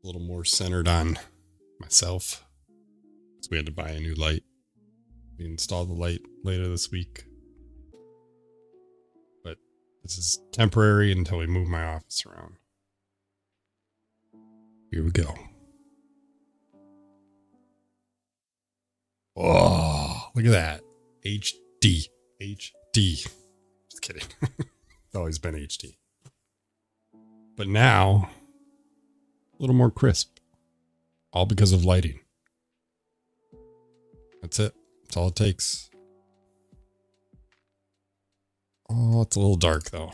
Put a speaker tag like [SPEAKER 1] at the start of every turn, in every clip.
[SPEAKER 1] a little more centered on myself. So we had to buy a new light. We installed the light later this week. But this is temporary until we move my office around. Here we go. Oh, look at that. HD. HD. Just kidding. It's always been HD. But now, a little more crisp. All because of lighting. That's it. That's all it takes. Oh, it's a little dark though.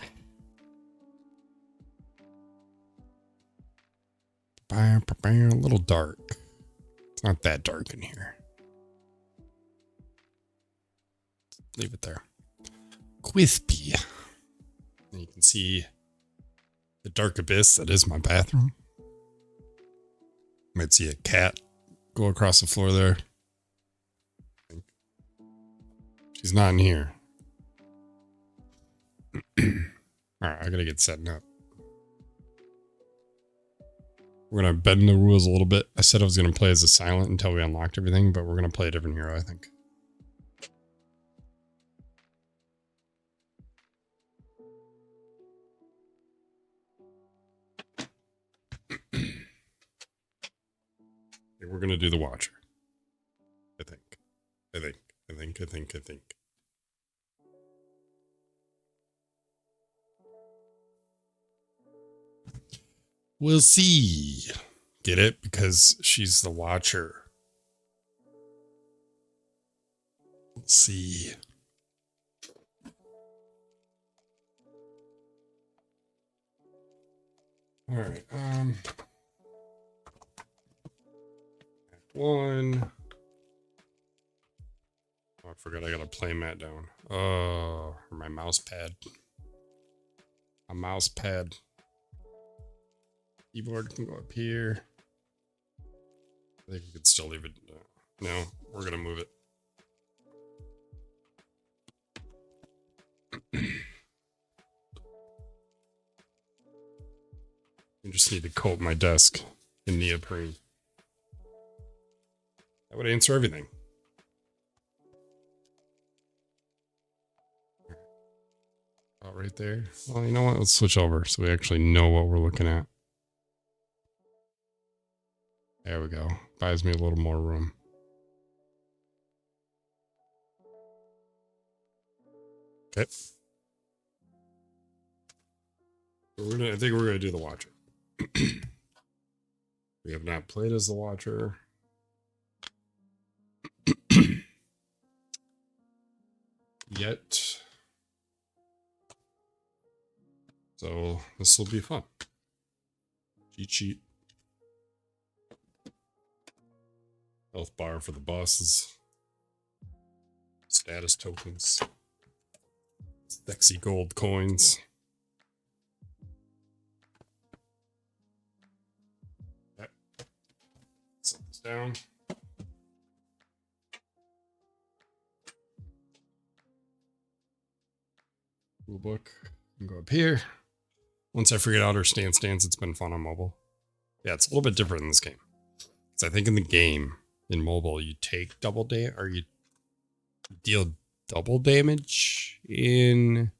[SPEAKER 1] A little dark. It's not that dark in here. Leave it there. Crispy. And you can see the dark abyss that is my bathroom. Might see a cat go across the floor there. She's not in here. Alright, I gotta get setting up. We're gonna bend the rules a little bit. I said I was gonna play as a silent until we unlocked everything, but we're gonna play a different hero, I think. We're gonna do the Watcher. I think. We'll see. Get it? Because she's the Watcher. Let's see. All right. One. Oh, I forgot I got a play mat down. Oh, my mouse pad. A mouse pad. Keyboard can go up here. I think we could still leave it. No, we're gonna move it. I just need to coat my desk in neoprene. That would answer everything. Oh, right there. Well, you know what? Let's switch over so we actually know what we're looking at. There we go. Buys me a little more room. Okay. I think we're gonna do the Watcher. We have not played as the Watcher. Yet. So this will be fun. Cheat sheet. Health bar for the bosses. Status tokens. Sexy gold coins. Okay. Set this down. Rule book. Can go up here. Once I figured out our stance, it's been fun on mobile. Yeah, it's a little bit different in this game. Because I think in the game, in mobile, you take double damage, or you deal double damage in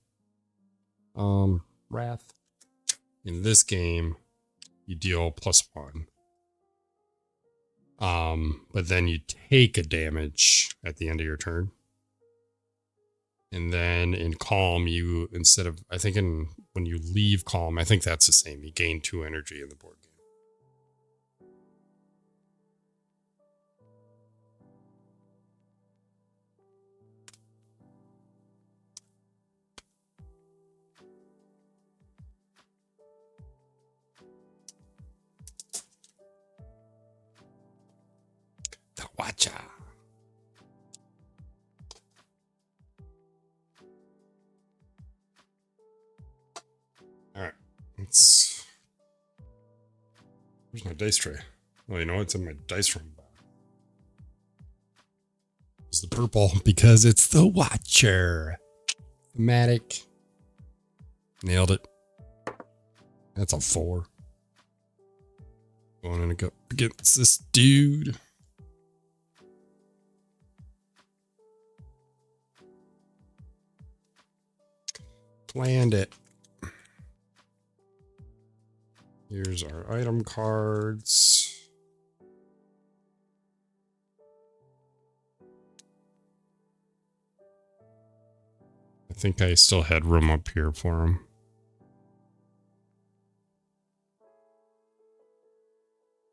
[SPEAKER 1] Wrath. In this game, you deal +1. But then you take a damage at the end of your turn. And then in Calm, you, instead of, I think when you leave Calm, I think that's the same. You gain 2 energy in the board game. The Watcher. Alright. Where's my dice tray? Well, you know it's in my dice room. It's the purple because it's the Watcher. Thematic. Nailed it. That's a 4. Going in against this dude. Planned it. Here's our item cards. I think I still had room up here for him.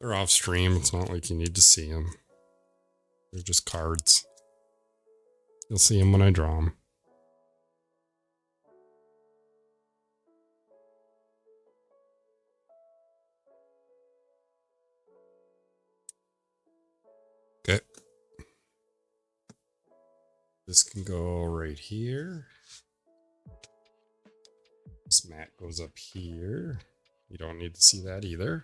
[SPEAKER 1] They're off stream. It's not like you need to see them. They're just cards. You'll see them when I draw them. Okay. This can go right here. This mat goes up here. You don't need to see that either.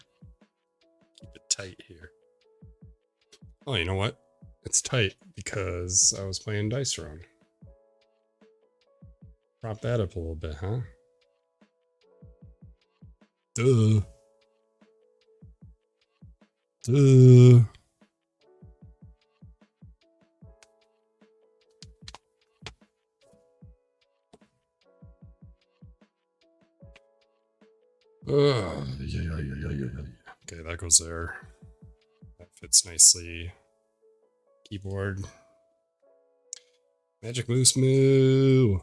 [SPEAKER 1] Keep it tight here. Oh, you know what? It's tight because I was playing dice around. Prop that up a little bit, huh? Duh. Duh. Yeah. Okay, that goes there. That fits nicely. Keyboard. Magic Moose Moo.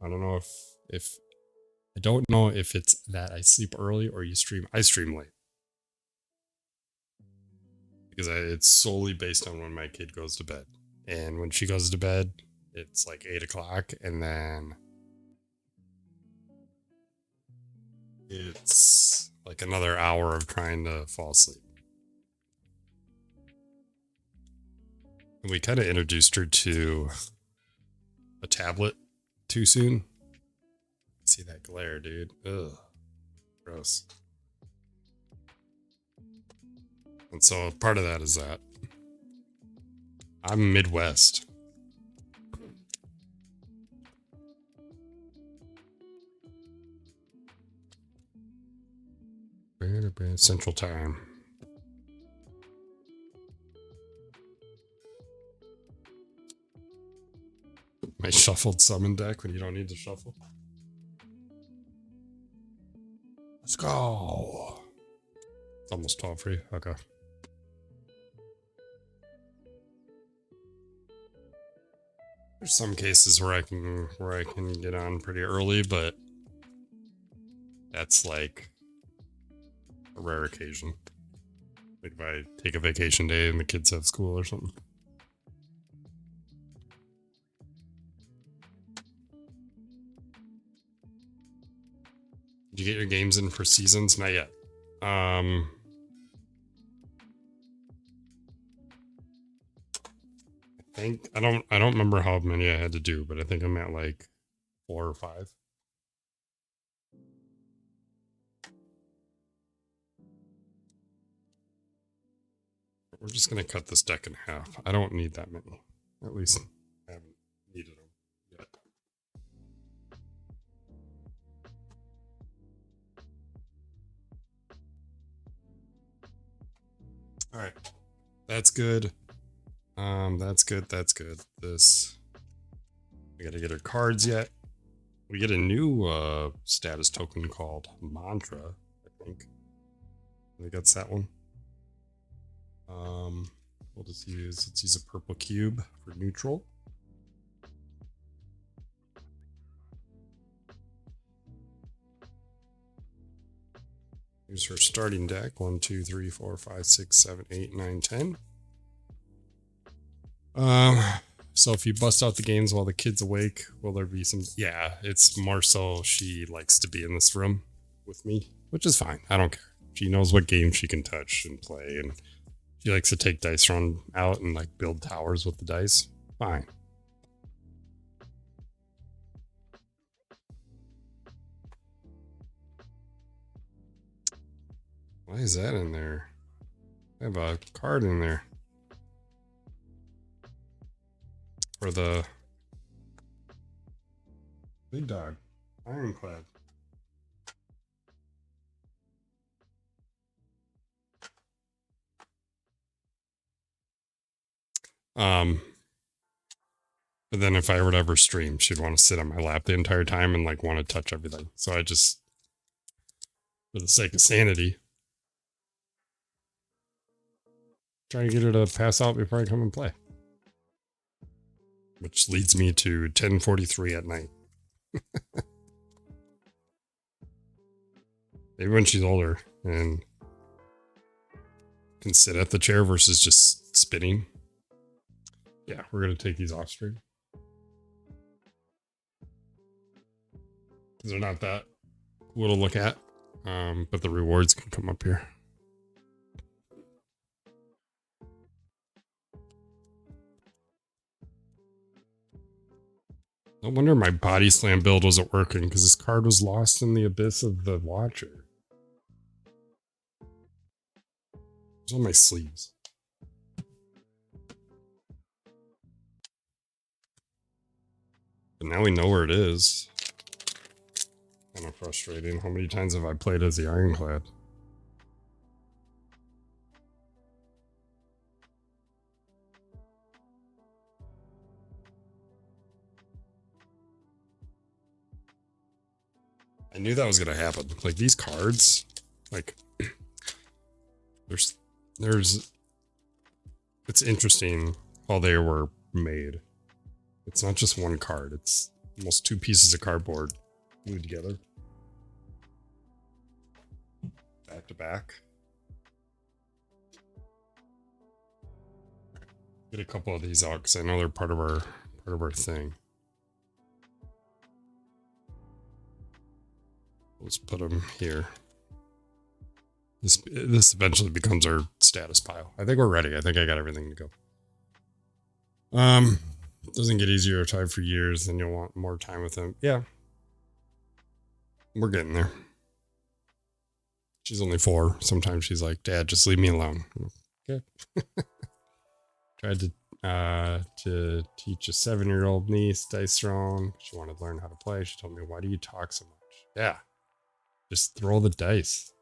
[SPEAKER 1] I don't know if I don't know if it's that I sleep early or you stream. I stream late. Because it's solely based on when my kid goes to bed. And when she goes to bed, it's like 8 o'clock, and then it's like another hour of trying to fall asleep. And we kind of introduced her to a tablet too soon. See that glare, dude. Ugh. Gross. And so part of that is that I'm Midwest. Central Time. My shuffled summon deck when you don't need to shuffle. Let's go. It's almost 12 for you. Okay. There's some cases where I can get on pretty early, but that's like a rare occasion. Like if I take a vacation day and the kids have school or something. Did you get your games in for seasons? Not yet. I think I don't remember how many I had to do, but I think I'm at like 4 or 5. We're just gonna cut this deck in half. I don't need that many. At least I haven't needed them yet. All right, that's good. That's good. This, we gotta get our cards yet. We get a new status token called Mantra, I think. I think that's that one. We'll just let's use a purple cube for neutral. Here's her starting deck. 1, 2, 3, 4, 5, 6, 7, 8, 9, 10. So if you bust out the games while the kid's awake, will there be some? Yeah, it's more so she likes to be in this room with me, which is fine. I don't care. She knows what games she can touch and play, and she likes to take dice around out and like build towers with the dice. Fine. Why is that in there? I have a card in there. For the big dog. Ironclad. But then if I were to ever stream, she'd want to sit on my lap the entire time and like want to touch everything. So I just, for the sake of sanity, try to get her to pass out before I come and play. Which leads me to 10:43 at night. Maybe when she's older and can sit at the chair versus just spinning. Yeah, we're going to take these off stream. They're not that cool to look at, but the rewards can come up here. No wonder my body slam build wasn't working, because this card was lost in the abyss of the Watcher. It's on my sleeves. But now we know where it is. Kind of frustrating. How many times have I played as the Ironclad? I knew that was going to happen. Like, these cards, like, there's, it's interesting how they were made. It's not just one card. It's almost two pieces of cardboard glued together. Back to back. Get a couple of these out because I know they're part of our thing. Let's put them here. This eventually becomes our status pile. I think we're ready. I think I got everything to go. It doesn't get easier to time for years, then you'll want more time with him. Yeah. We're getting there. She's only 4. Sometimes she's like, Dad, just leave me alone. Okay. Tried to teach a 7-year-old niece dice throwing. She wanted to learn how to play. She told me, why do you talk so much? Yeah. Just throw the dice.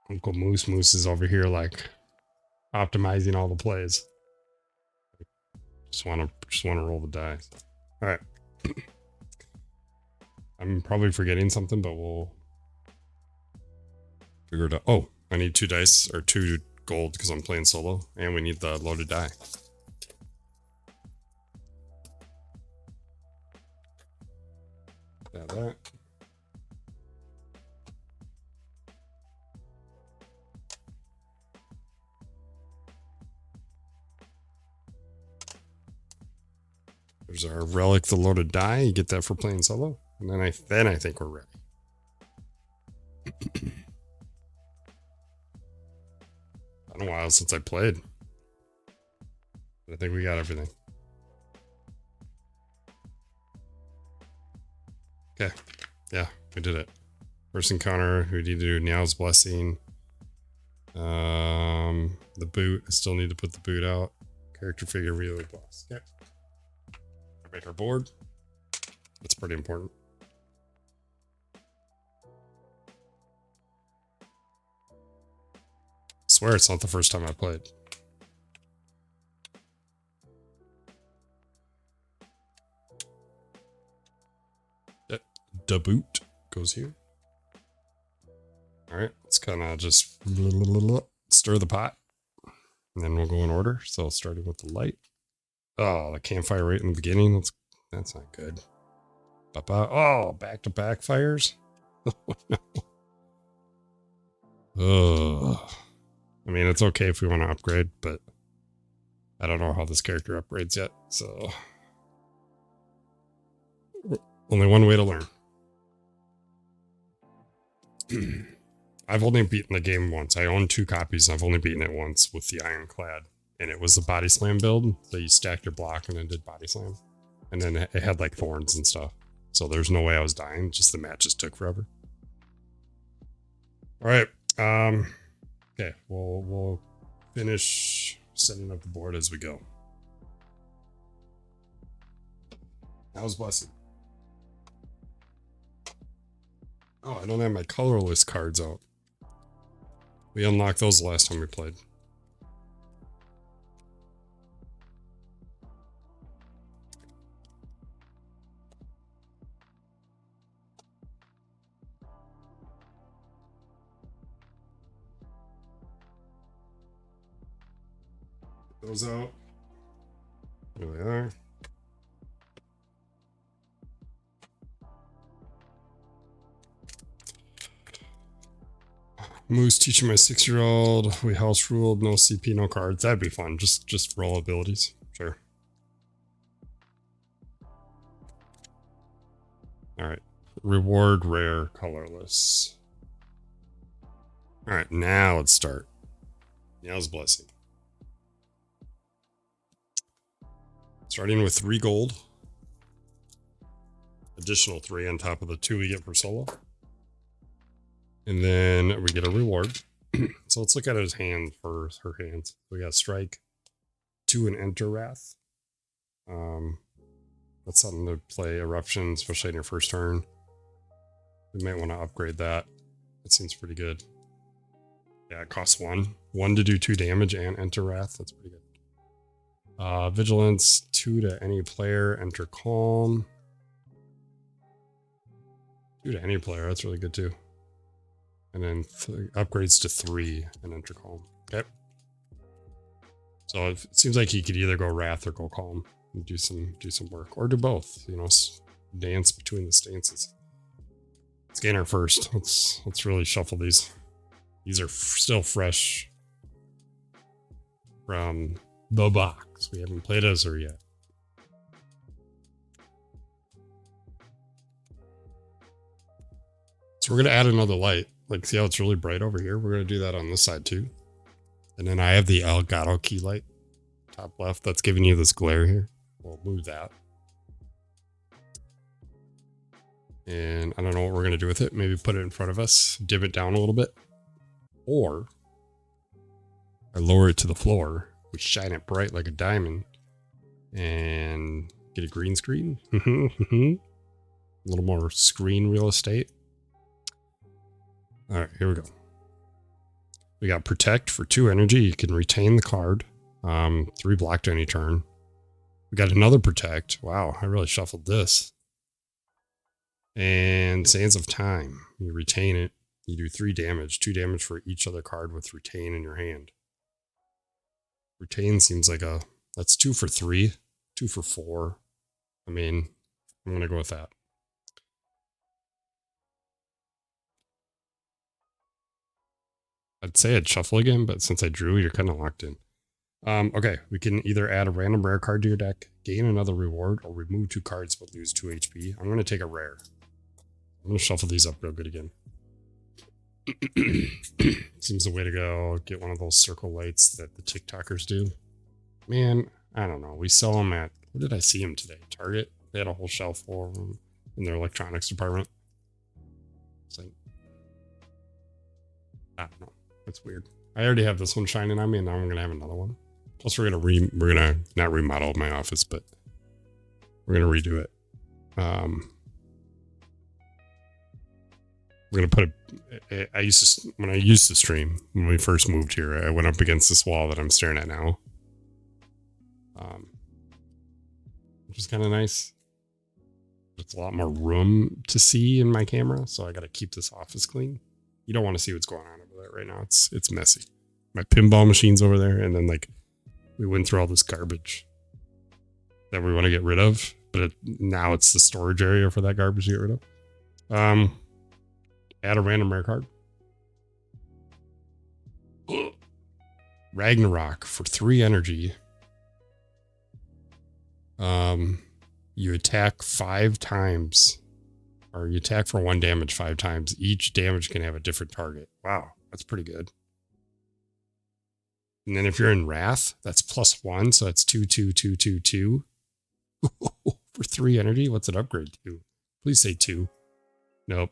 [SPEAKER 1] Uncle Moose is over here like optimizing all the plays. Just want to roll the dice. All right. I'm probably forgetting something, but we'll figure it out. Oh, I need 2 dice or 2 gold because I'm playing solo, and we need the loaded die. Yeah, that. There's our relic, the loaded die. You get that for playing solo, and then I think we're ready. Been a while since I played. But I think we got everything. Okay. Yeah, we did it. First encounter, we need to do Niao's Blessing. The boot. I still need to put the boot out. Character figure really boss. Okay. Make our board. That's pretty important. I swear it's not the first time I played. The boot goes here. All right, let's kind of just stir the pot, and then we'll go in order. So starting with the light. Oh, the campfire right in the beginning. That's not good. Oh, back-to-back fires. Oh, I mean, it's okay if we want to upgrade, but I don't know how this character upgrades yet. So only one way to learn. I've only beaten the game once. I own 2 copies, and I've only beaten it once with the Ironclad. And it was the body slam build. So you stacked your block and then did body slam. And then it had like thorns and stuff. So there's no way I was dying. Just the match just took forever. All right. Okay. We'll finish setting up the board as we go. How's Blessing? Oh, I don't have my colorless cards out. We unlocked those the last time we played. Those out. There they are. Moose teaching my 6-year-old. We house ruled, no CP, no cards. That'd be fun. Just roll abilities. Sure. Alright. Reward rare colorless. Alright, now let's start. Now's blessing. Starting with 3 gold. Additional 3 on top of the 2 we get for solo. And then we get a reward. So let's look at his hand for her hands. We got strike, 2 and enter wrath. That's something to play eruption, especially in your first turn. We might want to upgrade that. That seems pretty good. Yeah, it costs 1. 1 to do 2 damage and enter wrath. That's pretty good. Vigilance, 2 to any player, enter calm. 2 to any player, that's really good too. And then upgrades to 3 and enter calm. Okay. So it seems like he could either go wrath or go calm and do some work, or do both. You know, dance between the stances. Let's gain our first. Let's really shuffle these. These are still fresh from the box. We haven't played as her yet. So we're gonna add another light. Like, see how it's really bright over here? We're going to do that on this side too. And then I have the Elgato key light, top left, that's giving you this glare here. We'll move that. And I don't know what we're going to do with it. Maybe put it in front of us, dim it down a little bit. Or I lower it to the floor, we shine it bright like a diamond, and get a green screen. A little more screen real estate. All right, here we go. We got protect for 2 energy. You can retain the card. 3 block to any turn. We got another protect. Wow, I really shuffled this. And Sands of Time. You retain it. You do 3 damage. 2 damage for each other card with retain in your hand. Retain seems like that's 2 for 3. 2 for 4. I mean, I'm going to go with that. I'd say I'd shuffle again, but since I drew, you're kind of locked in. Okay, we can either add a random rare card to your deck, gain another reward, or remove 2 cards but lose 2 HP. I'm going to take a rare. I'm going to shuffle these up real good again. Seems the way to go. Get one of those circle lights that the TikTokers do. Man, I don't know. We sell them at, where did I see them today? Target. They had a whole shelf for them in their electronics department. It's like, I don't know. That's weird. I already have this one shining on me, and now I'm gonna have another one. Plus, we're gonna not remodel my office, but we're gonna redo it. We're gonna put when I used to stream when we first moved here, I went up against this wall that I'm staring at now, which is kind of nice. It's a lot more room to see in my camera, so I got to keep this office clean. You don't want to see what's going on over there right now. It's messy. My pinball machine's over there, and then like we went through all this garbage that we want to get rid of, but now it's the storage area for that garbage to get rid of. Add a random rare card. Ragnarok for 3 energy. You attack 5 times. Or you attack for 1 damage 5 times. Each damage can have a different target. Wow, that's pretty good. And then if you're in Wrath, that's +1, so that's 2, 2, 2, 2, 2. For 3 energy, what's it upgrade to? Please say 2. Nope.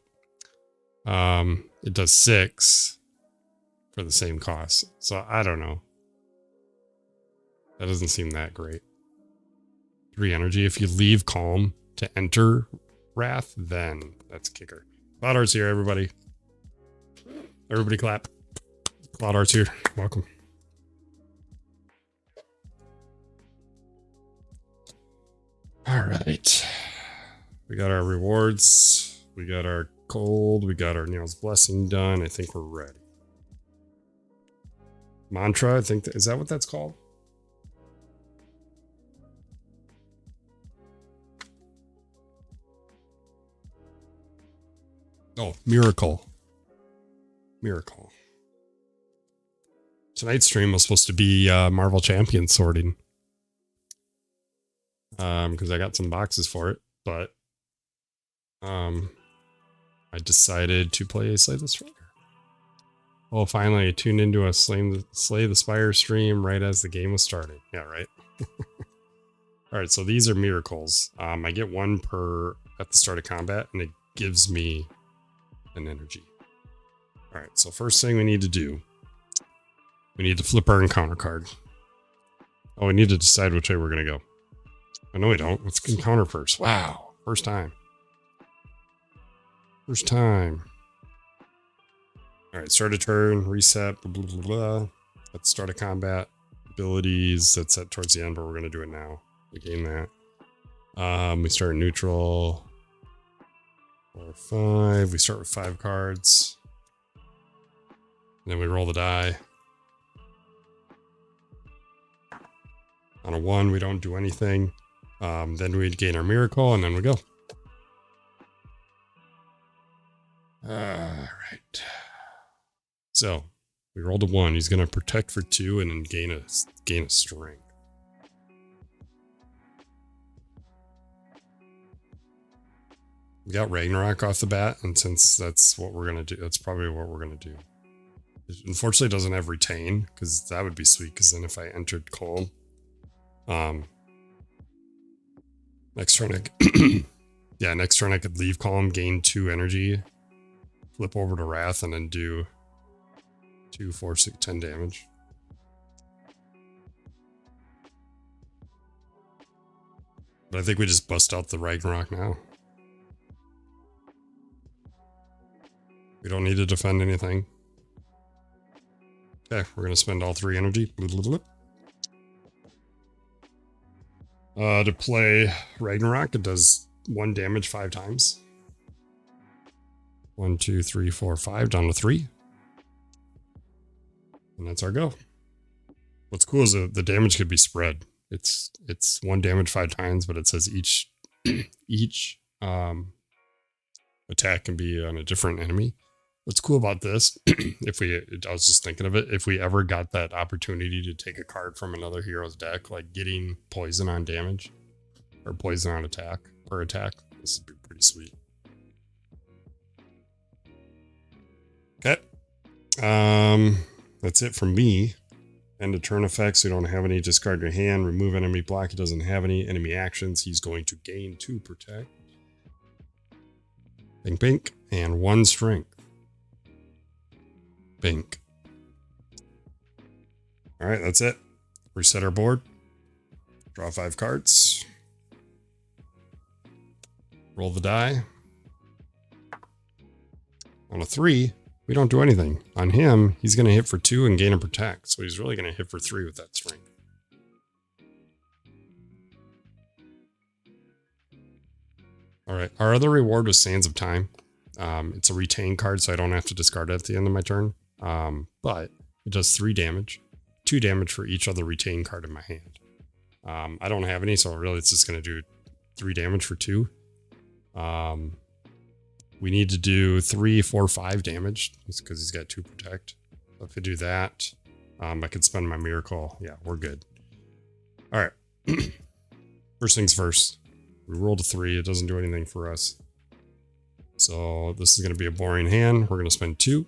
[SPEAKER 1] It does 6 for the same cost. So I don't know. That doesn't seem that great. 3 energy. If you leave Calm to enter Wrath, then that's kicker. Cloudheart's here, everybody. Everybody clap. Cloud Art's here. Welcome. All right. We got our rewards. We got our cold. We got our Neil's Blessing done. I think we're ready. Mantra, I think. Is that what that's called? Oh, miracle. Miracle. Tonight's stream was supposed to be Marvel Champions sorting. Because I got some boxes for it, but I decided to play Slay the Spire. Oh, finally, I tuned into a Slay the Spire stream right as the game was started. Yeah, right. All right, so these are miracles. I get one per at the start of combat, and it gives me an energy. All right, so first thing we need to do, we need to flip our encounter card. Oh, we need to decide which way we're going to go. Oh, no, we don't. Let's encounter first. Wow, first time. First time. All right, start a turn, reset, blah, blah, blah, blah. Let's start a combat. Abilities, that's set towards the end, but we're going to do it now. We gain that. We start neutral. 4, 5. We start with 5 cards. And then we roll the die. On a 1, we don't do anything. Then we gain our miracle, and then we go. All right. So we rolled a 1. He's going to protect for 2 and then gain a strength. We got Ragnarok off the bat, and since that's what we're going to do, that's probably what we're going to do. It unfortunately doesn't have retain, because that would be sweet, because then if I entered calm, next turn I could leave calm, gain 2 energy, flip over to wrath, and then do 2, 4, 6, 10 damage. But I think we just bust out the Ragnarok now. We don't need to defend anything. Okay, we're going to spend all 3 energy. To play Ragnarok, it does 1 damage 5 times. 1, 2, 3, 4, 5, down to 3. And that's our go. What's cool is the damage could be spread. It's 1 damage 5 times, but it says each attack can be on a different enemy. What's cool about this, I was just thinking of it, if we ever got that opportunity to take a card from another hero's deck, like getting poison on damage or poison on attack per attack, this would be pretty sweet. Okay. That's it from me. End of turn effects. We don't have any. Discard your hand. Remove enemy block. He doesn't have any enemy actions. He's going to gain 2 protect. Bink, bink. And 1 strength. Bink. All right, that's it. Reset our board. Draw 5 cards. Roll the die. On a 3, we don't do anything. On him, he's going to hit for 2 and gain a protect. So he's really going to hit for 3 with that strength. All right. Our other reward was Sands of Time. It's a retain card, so I don't have to discard it at the end of my turn. But it does 3 damage. 2 damage for each other retain card in my hand. I don't have any, so really it's just going to do 3 damage for 2. We need to do 3, 4, 5 damage because he's got 2 protect. So if I do that, I could spend my miracle. Yeah, we're good. All right. First things first. We rolled a 3. It doesn't do anything for us. So this is going to be a boring hand. We're going to spend 2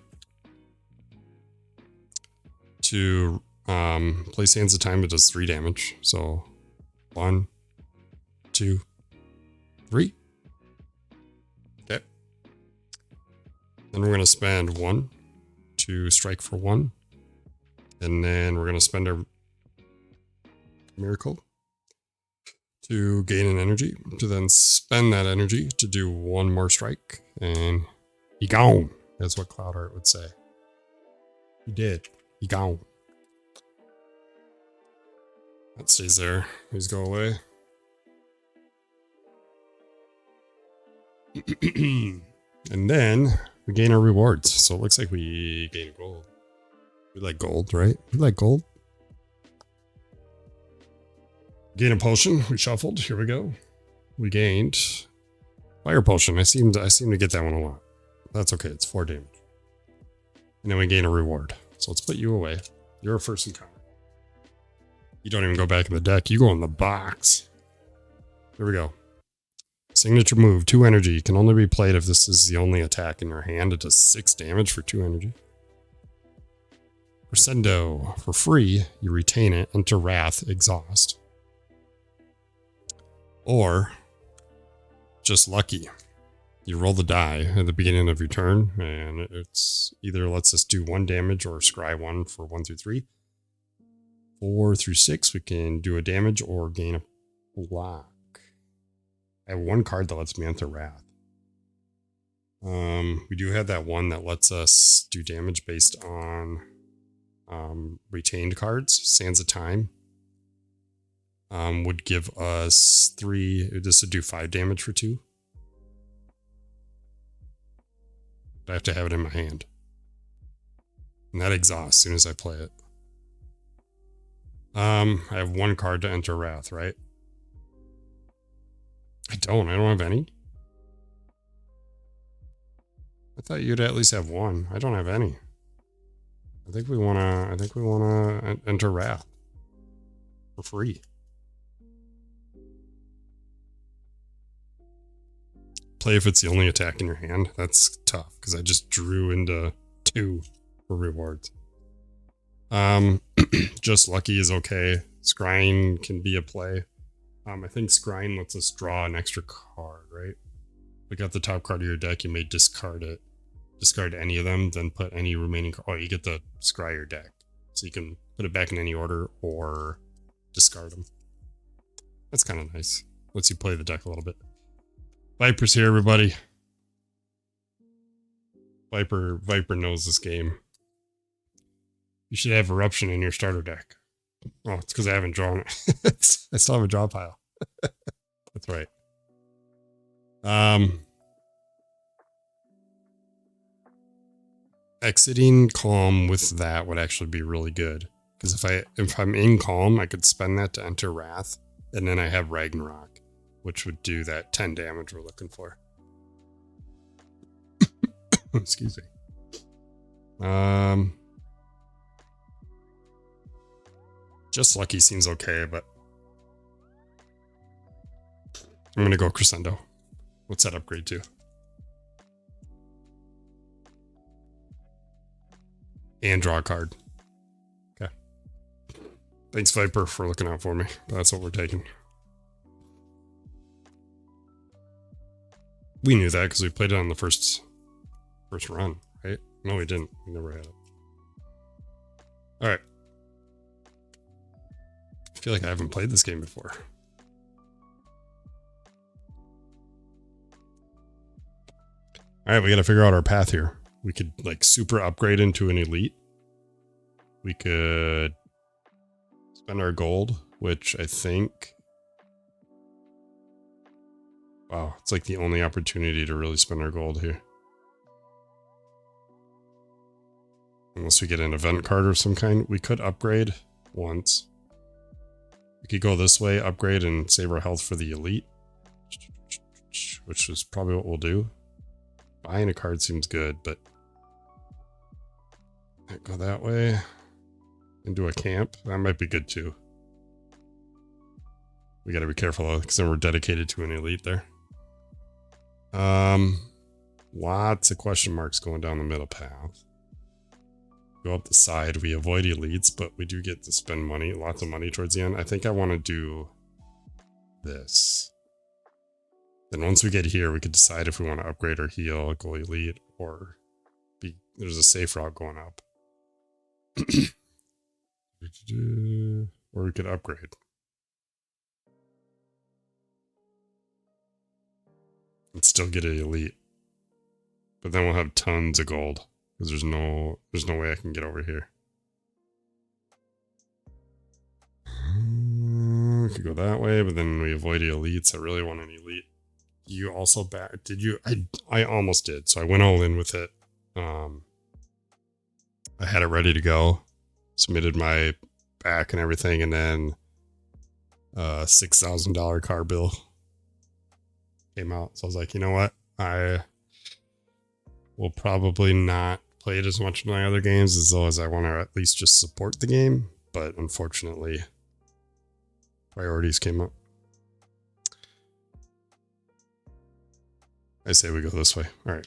[SPEAKER 1] to play Sands of Time. It does 3 damage. So 1, 2, 3. Okay. Then we're going to spend 1 to strike for 1. And then we're going to spend our miracle to gain an energy, to then spend that energy to do 1 more strike, and he gone. That's what Cloud Art would say. He did. Be gone. That stays there. These go away. And then we gain our rewards. So it looks like we gain gold. We like gold, right? We like gold. Gain a potion. We shuffled. Here we go. We gained fire potion. I seem to get that one a lot. That's okay. It's 4 damage. And then we gain a reward. So let's put you away. You're a first encounter. You don't even go back in the deck. You go in the box. Here we go. Signature move, 2 energy. Can only be played if this is the only attack in your hand. It does 6 damage for 2 energy. Crescendo. For free, you retain it. Enter Wrath, exhaust. Or, just lucky. You roll the die at the beginning of your turn, and it's either lets us do 1 damage or scry 1 for 1 through 3. 4 through 6, we can do a damage or gain a block. I have 1 card that lets me enter Wrath. We do have that one that lets us do damage based on retained cards. Sands of Time would give us 3. This would do 5 damage for 2. But I have to have it in my hand. And that exhausts as soon as I play it. I have 1 card to enter Wrath, right? I don't have any. I thought you'd at least have 1. I don't have any. I think we wanna enter Wrath for free. Play if it's the only attack in your hand. That's tough because I just drew into 2 for rewards. Just lucky is okay. Scrying can be a play. I think scrying lets us draw an extra card, right? Look at the top card of your deck, you may discard it. Discard any of them, then put any remaining card. Oh, you get to scry your deck. So you can put it back in any order or discard them. That's kind of nice. Lets you play the deck a little bit. Viper's here, everybody. Viper knows this game. You should have Eruption in your starter deck. Oh, it's because I haven't drawn it. I still have a draw pile. That's right. Exiting Calm with that would actually be really good. Because if I'm in Calm, I could spend that to enter Wrath. And then I have Ragnarok, which would do that 10 damage we're looking for. Excuse me. Just Lucky seems okay, but I'm going to go Crescendo. What's that upgrade to? And draw a card. Okay. Thanks, Viper, for looking out for me. That's what we're taking. We knew that because we played it on the first run, right? No, we didn't. We never had it. All right. I feel like I haven't played this game before. All right, we got to figure out our path here. We could like super upgrade into an elite. We could spend our gold, which I think... Wow, it's like the only opportunity to really spend our gold here. Unless we get an event card of some kind. We could upgrade once. We could go this way, upgrade, and save our health for the elite. Which is probably what we'll do. Buying a card seems good, but... Go that way. Into a camp. That might be good too. We gotta be careful though, because then we're dedicated to an elite there. Lots of question marks going down the middle path. Go up the side. We avoid elites, but we do get to spend money, lots of money towards the end. I think I want to do this. Then once we get here, we could decide if we want to upgrade or heal, go elite, or there's a safe route going up. Or we could upgrade. And still get an elite. But then we'll have tons of gold. Because there's no way I can get over here. We could go that way, but then we avoid the elites. I really want an elite. You also back? Did you? I almost did. So I went all in with it. I had it ready to go. Submitted my back and everything, and then $6,000 car bill came out. So I was like, you know what? I will probably not play it as much in my other games as though as I want to at least just support the game. But unfortunately, priorities came up. I say we go this way. All right.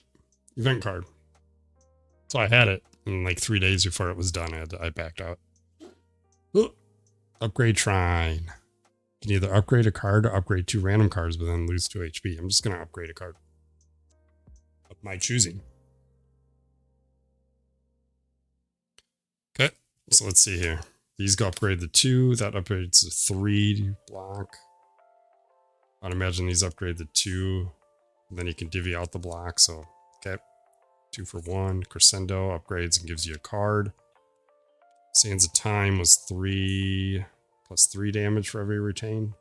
[SPEAKER 1] Event card. So I had it in like 3 days before it was done. I backed out. Ooh. Upgrade shrine. You can either upgrade a card or upgrade 2 random cards, but then lose 2 HP. I'm just going to upgrade a card of my choosing. Okay. So let's see here. These go upgrade the 2. That upgrades the 3 block. I'd imagine these upgrade the 2. And then you can divvy out the block. So, okay. 2 for 1. Crescendo upgrades and gives you a card. Sands of Time was 3 plus 3 damage for every retain.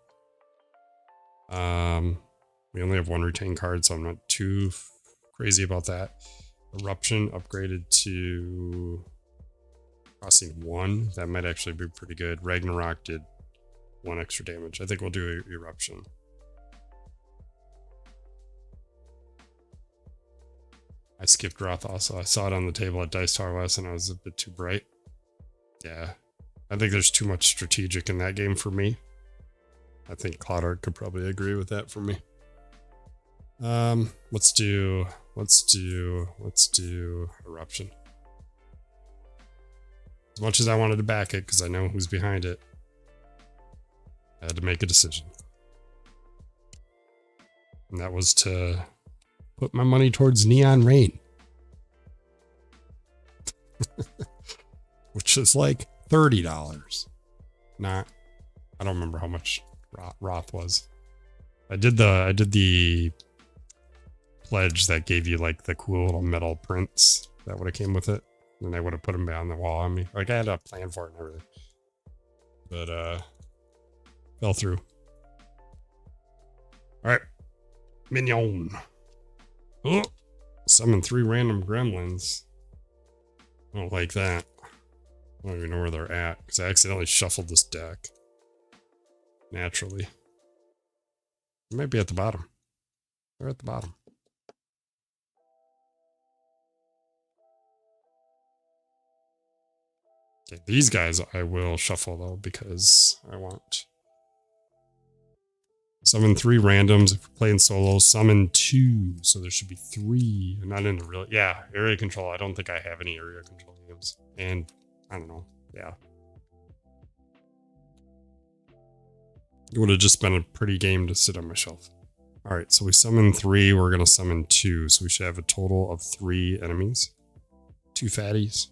[SPEAKER 1] We only have 1 retain card, so I'm not too crazy about that. Eruption upgraded to costing 1. That might actually be pretty good. Ragnarok did 1 extra damage. I think we'll do Eruption. I skipped Roth also. I saw it on the table at Dice Tower West and I was a bit too bright. Yeah. I think there's too much strategic in that game for me. I think Cloudart could probably agree with that for me. Let's do Eruption. As much as I wanted to back it, because I know who's behind it, I had to make a decision. And that was to put my money towards Neon Rain. Which is like $30. I don't remember how much Roth was. I did the pledge that gave you like the cool little metal prints that would have came with it. And I would have put them on the wall on me. Like I had a plan for it and everything. But fell through. Alright. Mignon. Oh, summon 3 random gremlins. I don't like that. I don't even know where they're at because I accidentally shuffled this deck. Naturally. They might be at the bottom. They're at the bottom. Okay, these guys I will shuffle though because I want. Summon 3 randoms. If we're playing solo, summon 2. So there should be 3. Not in the real. Yeah, area control. I don't think I have any area control games. And I don't know. Yeah. It would have just been a pretty game to sit on my shelf. Alright, so we summon 3. We're going to summon 2. So we should have a total of 3 enemies. 2 fatties.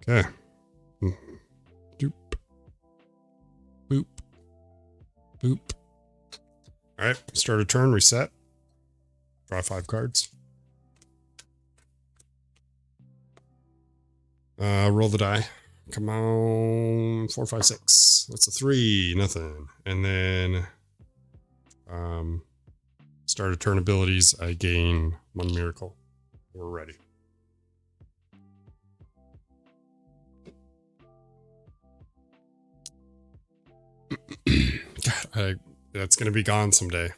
[SPEAKER 1] Okay. Doop. Boop. Boop. Alright, start a turn, reset. Draw 5 cards. Roll the die. Come on. 4, 5, 6. That's a 3. Nothing. And then start a turn abilities. I gain 1 miracle. We're ready. God, that's going to be gone someday.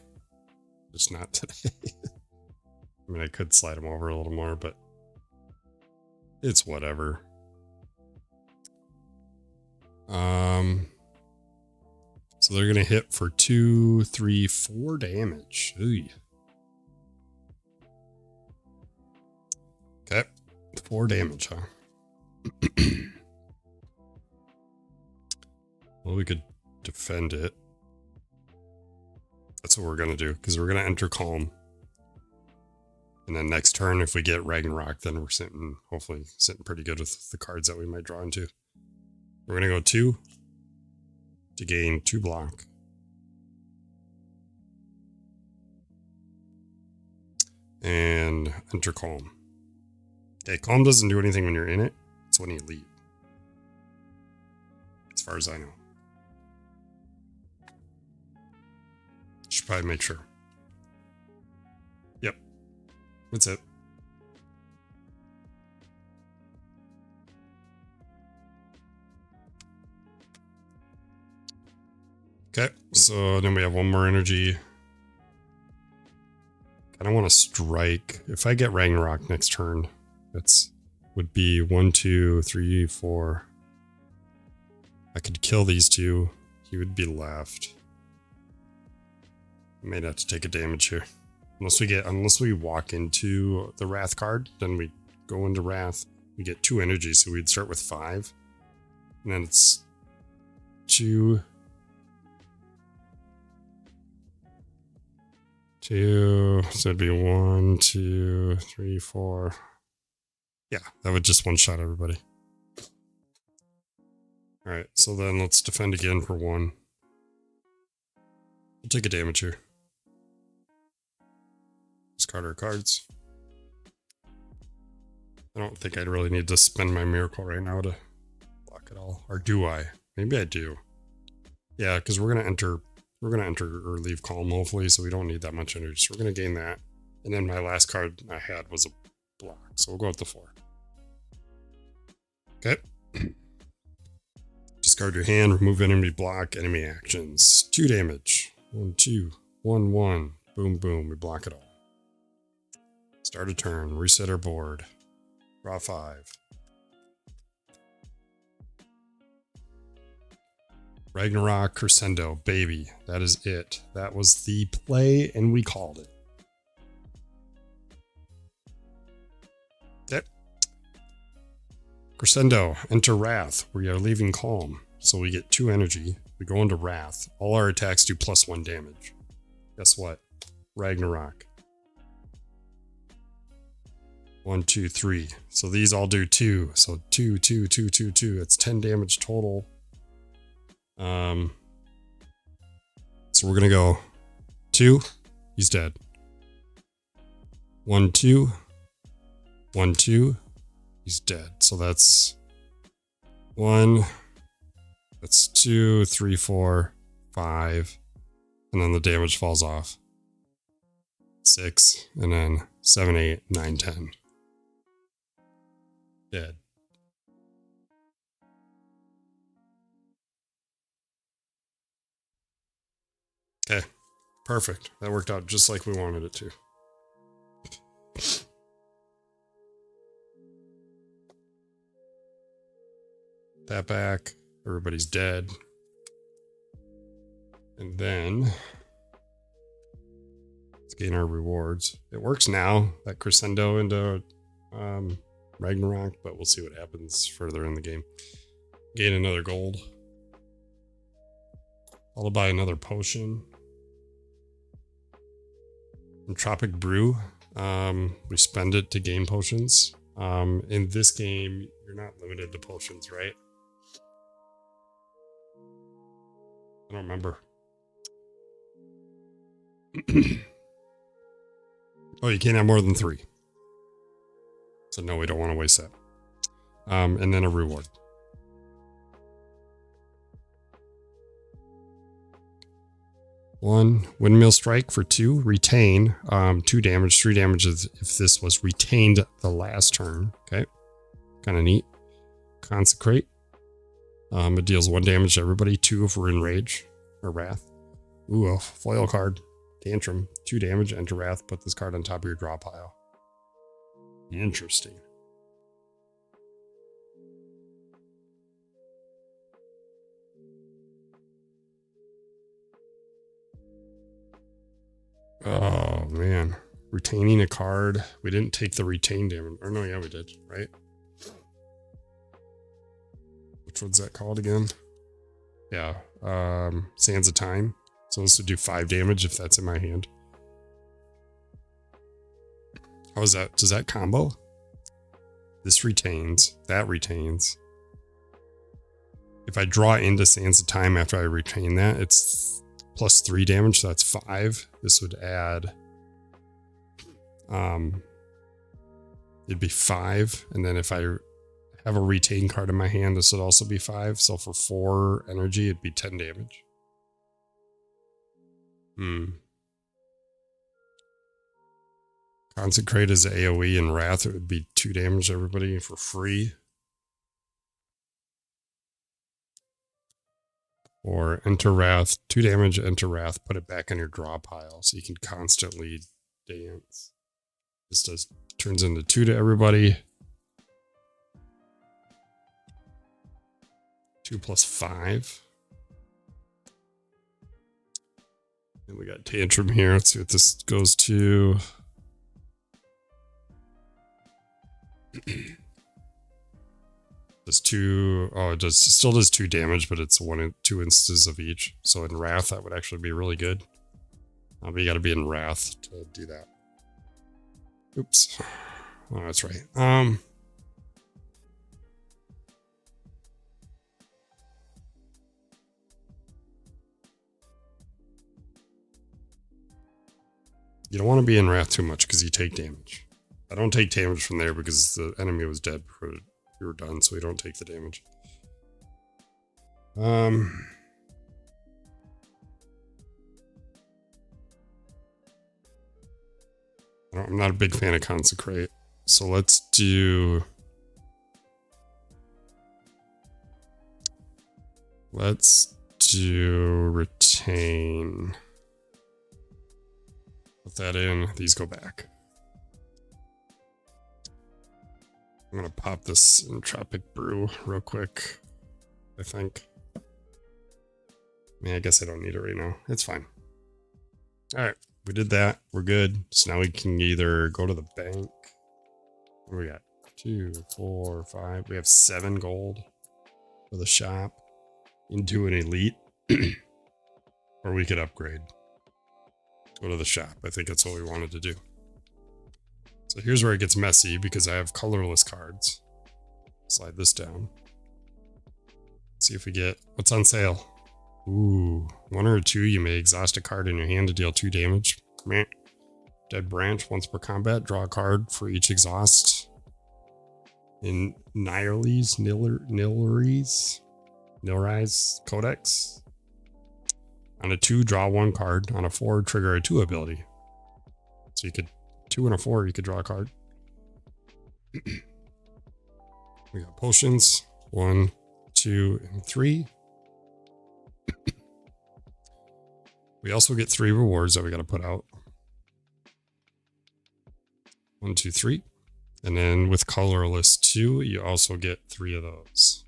[SPEAKER 1] Just not today. I mean, I could slide them over a little more, but it's whatever. So they're going to hit for 2, 3, 4 damage. Ooh. Okay. 4 damage, huh? Well, we could defend it. That's what we're going to do, because we're going to enter Calm. And then next turn, if we get Ragnarok, then we're hopefully sitting pretty good with the cards that we might draw into. We're going to go 2 to gain 2 block. and enter Calm. Okay, Calm doesn't do anything when you're in it. It's when you leave. As far as I know. Should probably make sure. Yep. That's it. Okay, so then we have one more energy. I don't want to strike. If I get Ragnarok next turn, that's would be 1, 2, 3, 4. I could kill these two. He would be left. I may have to take a damage here. Unless we walk into the Wrath card, then we go into Wrath. We get 2 energy, so we'd start with 5. And then it's 2. 2, so it'd be 1, 2, 3, 4. Yeah, that would just one-shot everybody. Alright, so then let's defend again for 1. We'll take a damage here. Discard our cards. I don't think I'd really need to spend my miracle right now to block it all. Or do I? Maybe I do. Yeah, because we're gonna enter or leave Calm, hopefully, so we don't need that much energy. So we're gonna gain that. And then my last card I had was a block. So we'll go with the 4. Okay. Discard your hand, remove enemy block, enemy actions. 2 damage. 1, 2, 1, 1. Boom, boom. We block it all. Start a turn. Reset our board. Draw 5. Ragnarok Crescendo. Baby. That is it. That was the play, and we called it. Okay. Crescendo. Enter Wrath. We are leaving Calm. So we get 2 energy. We go into Wrath. All our attacks do +1 damage. Guess what? Ragnarok. 1, 2, 3. So these all do 2. So 2, 2, 2, 2, 2. It's 10 damage total. So we're gonna go 2. He's dead. 1, 2. 1, 2. He's dead. So that's 1. That's 2, 3, 4, 5. And then the damage falls off. 6. And then 7, 8, 9, 10. Dead. Okay. Perfect. That worked out just like we wanted it to. That back. Everybody's dead. And then let's gain our rewards. It works now, that crescendo into Ragnarok, but we'll see what happens further in the game. Gain another gold. Followed by another potion. Entropic Brew. We spend it to gain potions. In this game, you're not limited to potions, right? I don't remember. Oh, you can't have more than 3. So no, we don't want to waste that. And then a reward. One windmill strike for 2. Retain 2 damage, 3 damage if this was retained the last turn. Okay, kind of neat. Consecrate. It deals 1 damage to everybody. 2 if we're in rage or wrath. Ooh, a foil card. Tantrum. 2 damage. Enter wrath. Put this card on top of your draw pile. Interesting. Oh, man. Retaining a card. We didn't take the retain damage. Or no, yeah, we did, right? Which one's that called again? Yeah. Sands of Time. So this would do 5 damage if that's in my hand. How is that? Does that combo? This retains. That retains. If I draw into Sands of Time after I retain that, it's +3 damage, so that's 5. This would add It'd be 5. And then if I have a retain card in my hand, this would also be 5. So for 4 energy, it'd be 10 damage. Consecrate is AoE, and Wrath, it would be 2 damage to everybody for free. Or Enter Wrath, 2 damage, Enter Wrath, put it back on your draw pile so you can constantly dance. This turns into 2 to everybody. 2 plus 5. And we got Tantrum here. Let's see what this goes to. Does 2, oh, it still does 2 damage, but it's 1 and 2 instances of each. So in Wrath, that would actually be really good. But you gotta be in Wrath to do that. Oops. Oh, that's right. You don't want to be in Wrath too much because you take damage. I don't take damage from there because the enemy was dead before we were done, so we don't take the damage. I'm not a big fan of Consecrate, so let's do Retain. Put that in. These go back. I'm gonna pop this Entropic Brew real quick, I think. I mean, I guess I don't need it right now. It's fine. Alright, we did that. We're good. So now we can either go to the bank. What do we got? 2, 4, 5. We have 7 gold for the shop into an elite. Or we could upgrade. Go to the shop. I think that's what we wanted to do. So here's where it gets messy because I have colorless cards. Slide this down. See if we get what's on sale. Ooh, 1 or 2, you may exhaust a card in your hand to deal 2 damage. Meh. Dead Branch, once per combat, draw a card for each exhaust. In Nilry's Codex. On a 2, draw 1 card. On a 4, trigger a 2 ability. So you could 2 and a 4, you could draw a card. We got potions. 1, 2, and 3. We also get 3 rewards that we got to put out. 1, 2, 3. And then with colorless 2, you also get 3 of those.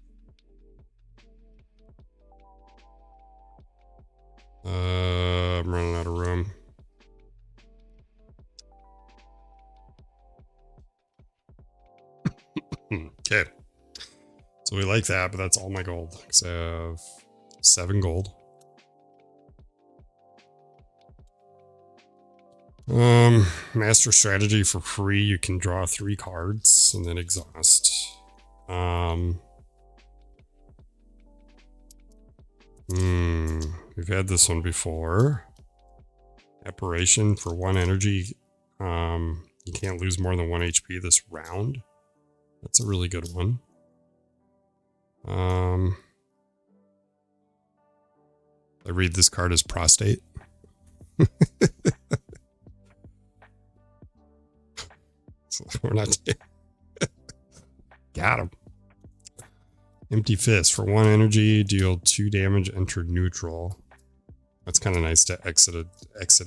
[SPEAKER 1] I'm running out of room. Okay. So we like that, but that's all my gold. Because I have 7 gold. Master strategy for free. You can draw 3 cards and then exhaust. We've had this one before. Apparition for 1 energy. You can't lose more than 1 HP this round. That's a really good one. I read this card as prostate. So we're not. Got him. Empty Fist for 1 energy, deal 2 damage, enter neutral. That's kind of nice to exit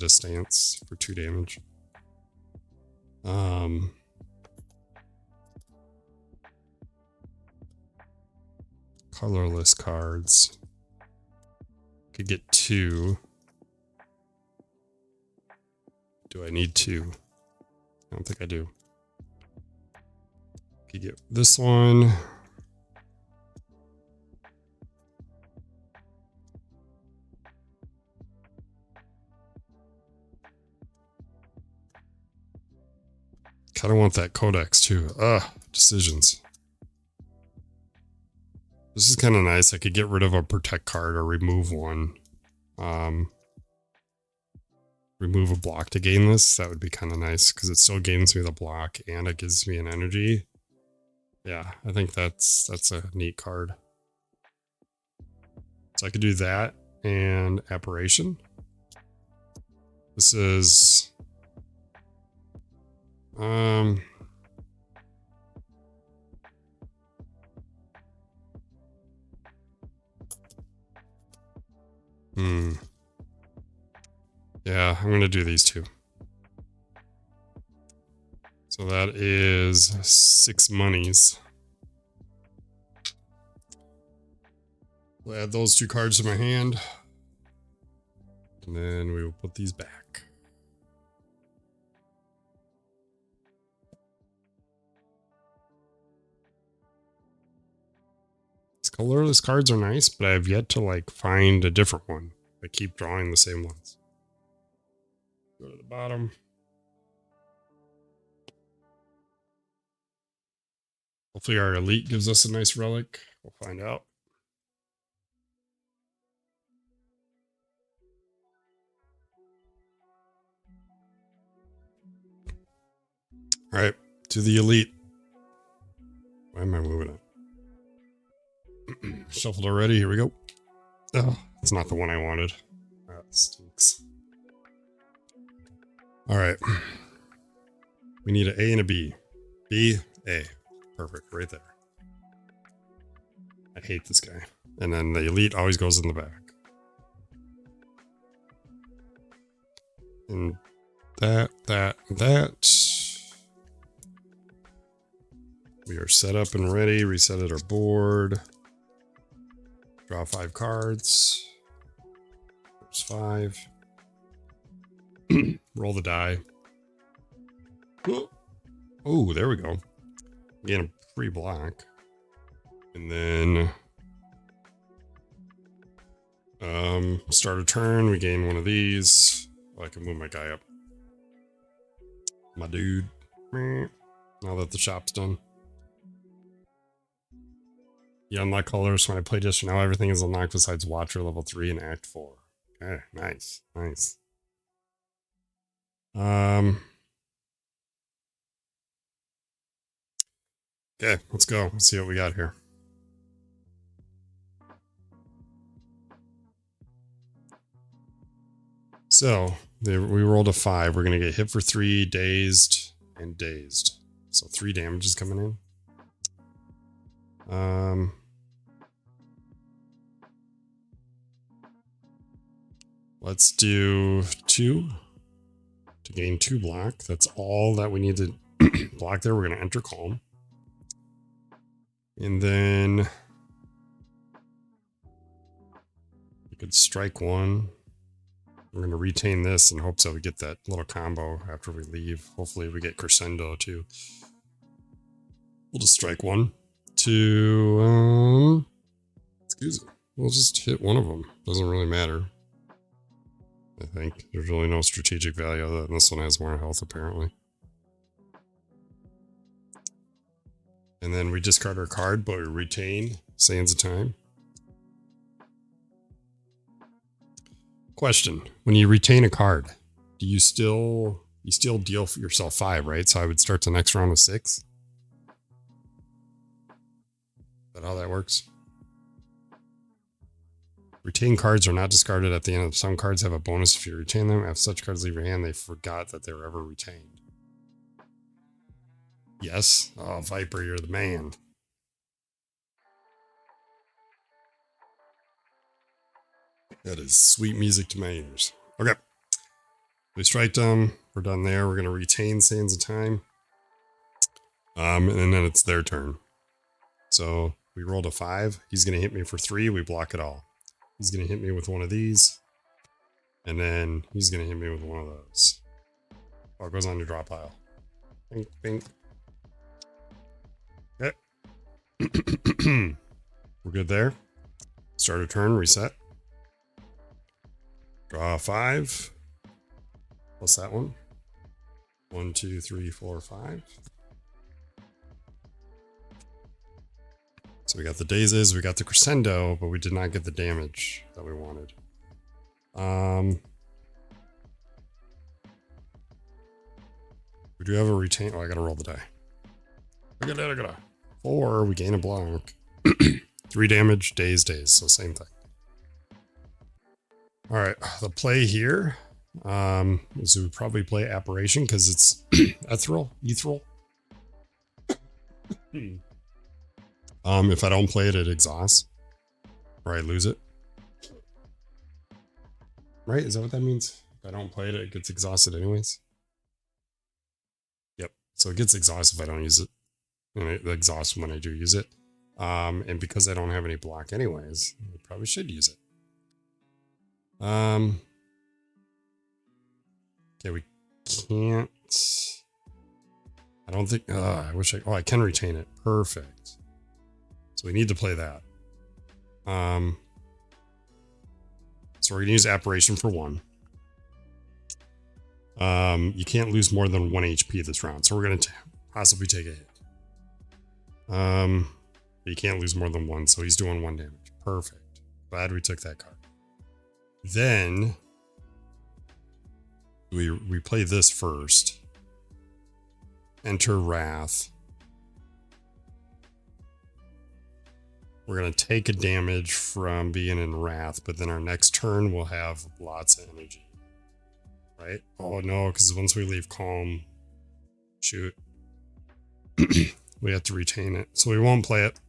[SPEAKER 1] a stance for 2 damage. Colorless cards. Could get 2. Do I need 2? I don't think I do. Could get this one. Kind of want that Codex too. Decisions. This is kind of nice. I could get rid of a protect card or remove one. remove a block to gain this, that would be kind of nice because it still gains me the block and it gives me an energy. Yeah, I think that's a neat card. So I could do that and Apparition. This is yeah, I'm gonna do these two. So that is 6 monies. We'll add those 2 cards to my hand. And then we will put these back. These colorless cards are nice, but I have yet to like find a different one. I keep drawing the same ones. Go to the bottom. Hopefully our elite gives us a nice relic. We'll find out. All right, to the elite. Why am I moving it? Shuffled already. Here we go. Oh, it's not the one I wanted. That stinks. All right. We need an A and a B. B, A. Perfect, right there. I hate this guy. And then the elite always goes in the back. And that. We are set up and ready. Resetted our board. Draw 5 cards. There's 5. Roll the die. Oh, there we go. Gain a free block. And then start a turn. We gain one of these. Oh, I can move my guy up. My dude. Now that the shop's done. You unlock colors when I play this. Now everything is unlocked besides Watcher level 3 and Act 4. Okay, nice. Nice. Okay, let's go. Let's see what we got here. So, we rolled a 5. We're going to get hit for 3, dazed, and dazed. So 3 damage is coming in. Let's do 2 to gain 2 block. That's all that we need to block there. We're going to enter calm. And then we could strike 1. We're going to retain this in hopes that we get that little combo after we leave. Hopefully we get Crescendo too. We'll just strike 1. 2, excuse me. We'll just hit one of them. Doesn't really matter. I think there's really no strategic value other than this one has more health apparently. And then we discard our card, but we retain Sands of Time. Question: when you retain a card, do you still deal for yourself 5, right? So I would start the next round with 6. Is that how that works? Retained cards are not discarded at the end of some cards have a bonus if you retain them. If such cards leave your hand, they forgot that they were ever retained. Yes. Oh, Viper, you're the man. That is sweet music to my ears. Okay. We strike them. We're done there. We're going to retain Sands of Time. And then it's their turn. So we rolled a 5. He's going to hit me for 3. We block it all. He's going to hit me with one of these. And then he's going to hit me with one of those. Oh, it goes on your draw pile. Bink, bink. Okay. We're good there. Start a turn, reset. Draw 5. Plus that one. 1, 2, 3, 4, 5. So we got the dazes, we got the crescendo, but we did not get the damage that we wanted. We do have a retain. Oh, I gotta roll the die. I gotta. 4, we gain a block. 3 damage, daze. So same thing. All right, the play here is we probably play Apparition because it's ethereal. If I don't play it, it exhausts, or I lose it. Right? Is that what that means? If I don't play it, it gets exhausted anyways. Yep. So it gets exhausted if I don't use it, and it exhausts when I do use it. And because I don't have any block anyways, I probably should use it. Okay, we can't. I don't think. I wish I. Oh, I can retain it. Perfect. So we need to play that. So we're gonna use Apparition for 1. You can't lose more than 1 HP this round, so we're gonna possibly take a hit. You can't lose more than 1, so he's doing 1 damage. Perfect. Glad we took that card. Then we play this first. Enter Wrath. We're going to take a damage from being in Wrath, but then our next turn we'll have lots of energy. Right? Oh no, because once we leave Calm, shoot. We have to retain it. So we won't play it,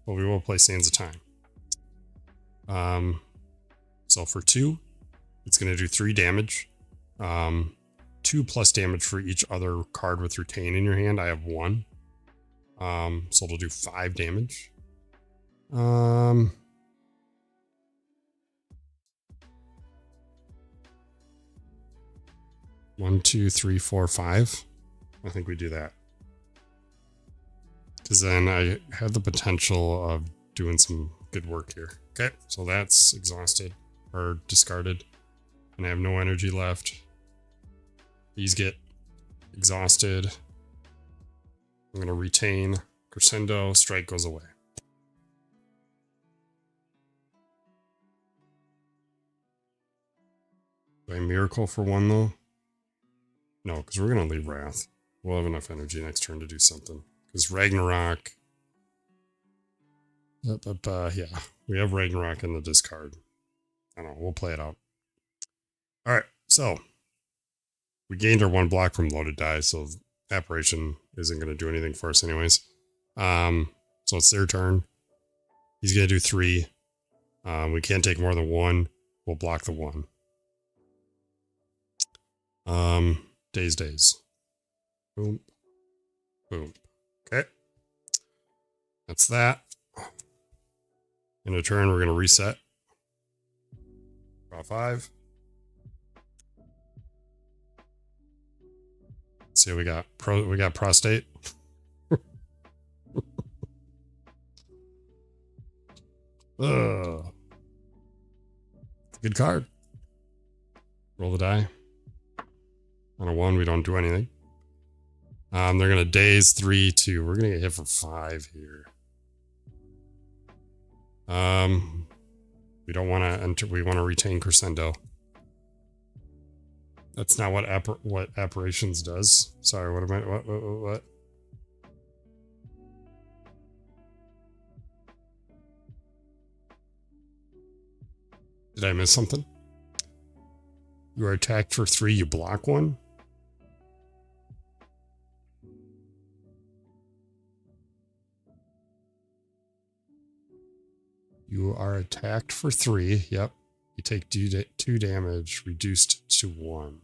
[SPEAKER 1] but we will play Sands of Time. So for 2, it's going to do 3 damage. 2 plus damage for each other card with Retain in your hand. I have 1. So it'll do 5 damage. 1, 2, 3, 4, 5. I think we do that. Because then I have the potential of doing some good work here. Okay, so that's exhausted or discarded. And I have no energy left. These get exhausted. I'm going to retain Crescendo. Strike goes away. Do I Miracle for 1 though? No, because we're going to leave Wrath. We'll have enough energy next turn to do something. Because Ragnarok. Yeah, we have Ragnarok in the discard. I don't know. We'll play it out. All right, so we gained our 1 block from loaded die, so Apparition isn't going to do anything for us anyways. So it's their turn. He's going to do 3. We can't take more than 1. We'll block the 1. Daze. Boom. Boom. Okay. That's that. In a turn, we're going to reset. Draw 5. Let's see what we got. We got Prostate. Ugh. Good card. Roll the die. On a 1, we don't do anything. They're going to daze 3, 2. We're going to get hit for 5 here. We don't want to enter. We want to retain Crescendo. That's not what Apparitions does. Sorry, what am I? What? Did I miss something? You are attacked for 3. You block 1. You are attacked for 3. Yep. You take 2 damage, reduced to 1.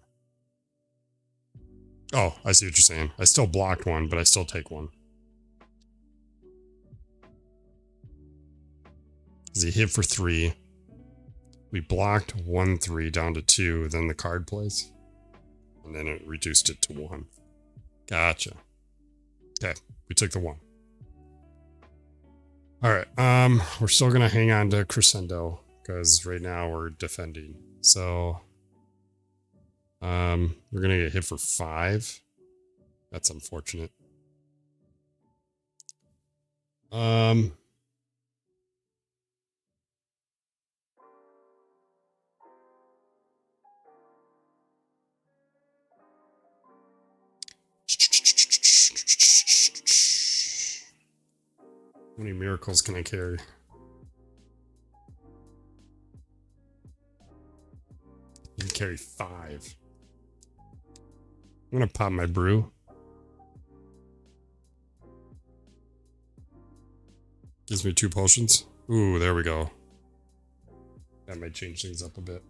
[SPEAKER 1] Oh, I see what you're saying. I still blocked 1, but I still take 1. Because he hit for 3. We blocked 1, 3 down to 2, then the card plays. And then it reduced it to 1. Gotcha. Okay, we took the 1. Alright, we're still gonna hang on to Crescendo, because right now we're defending. So we're gonna get hit for 5. That's unfortunate. How many miracles can I carry? I can carry 5. I'm gonna pop my brew. Gives me 2 potions. Ooh, there we go. That might change things up a bit.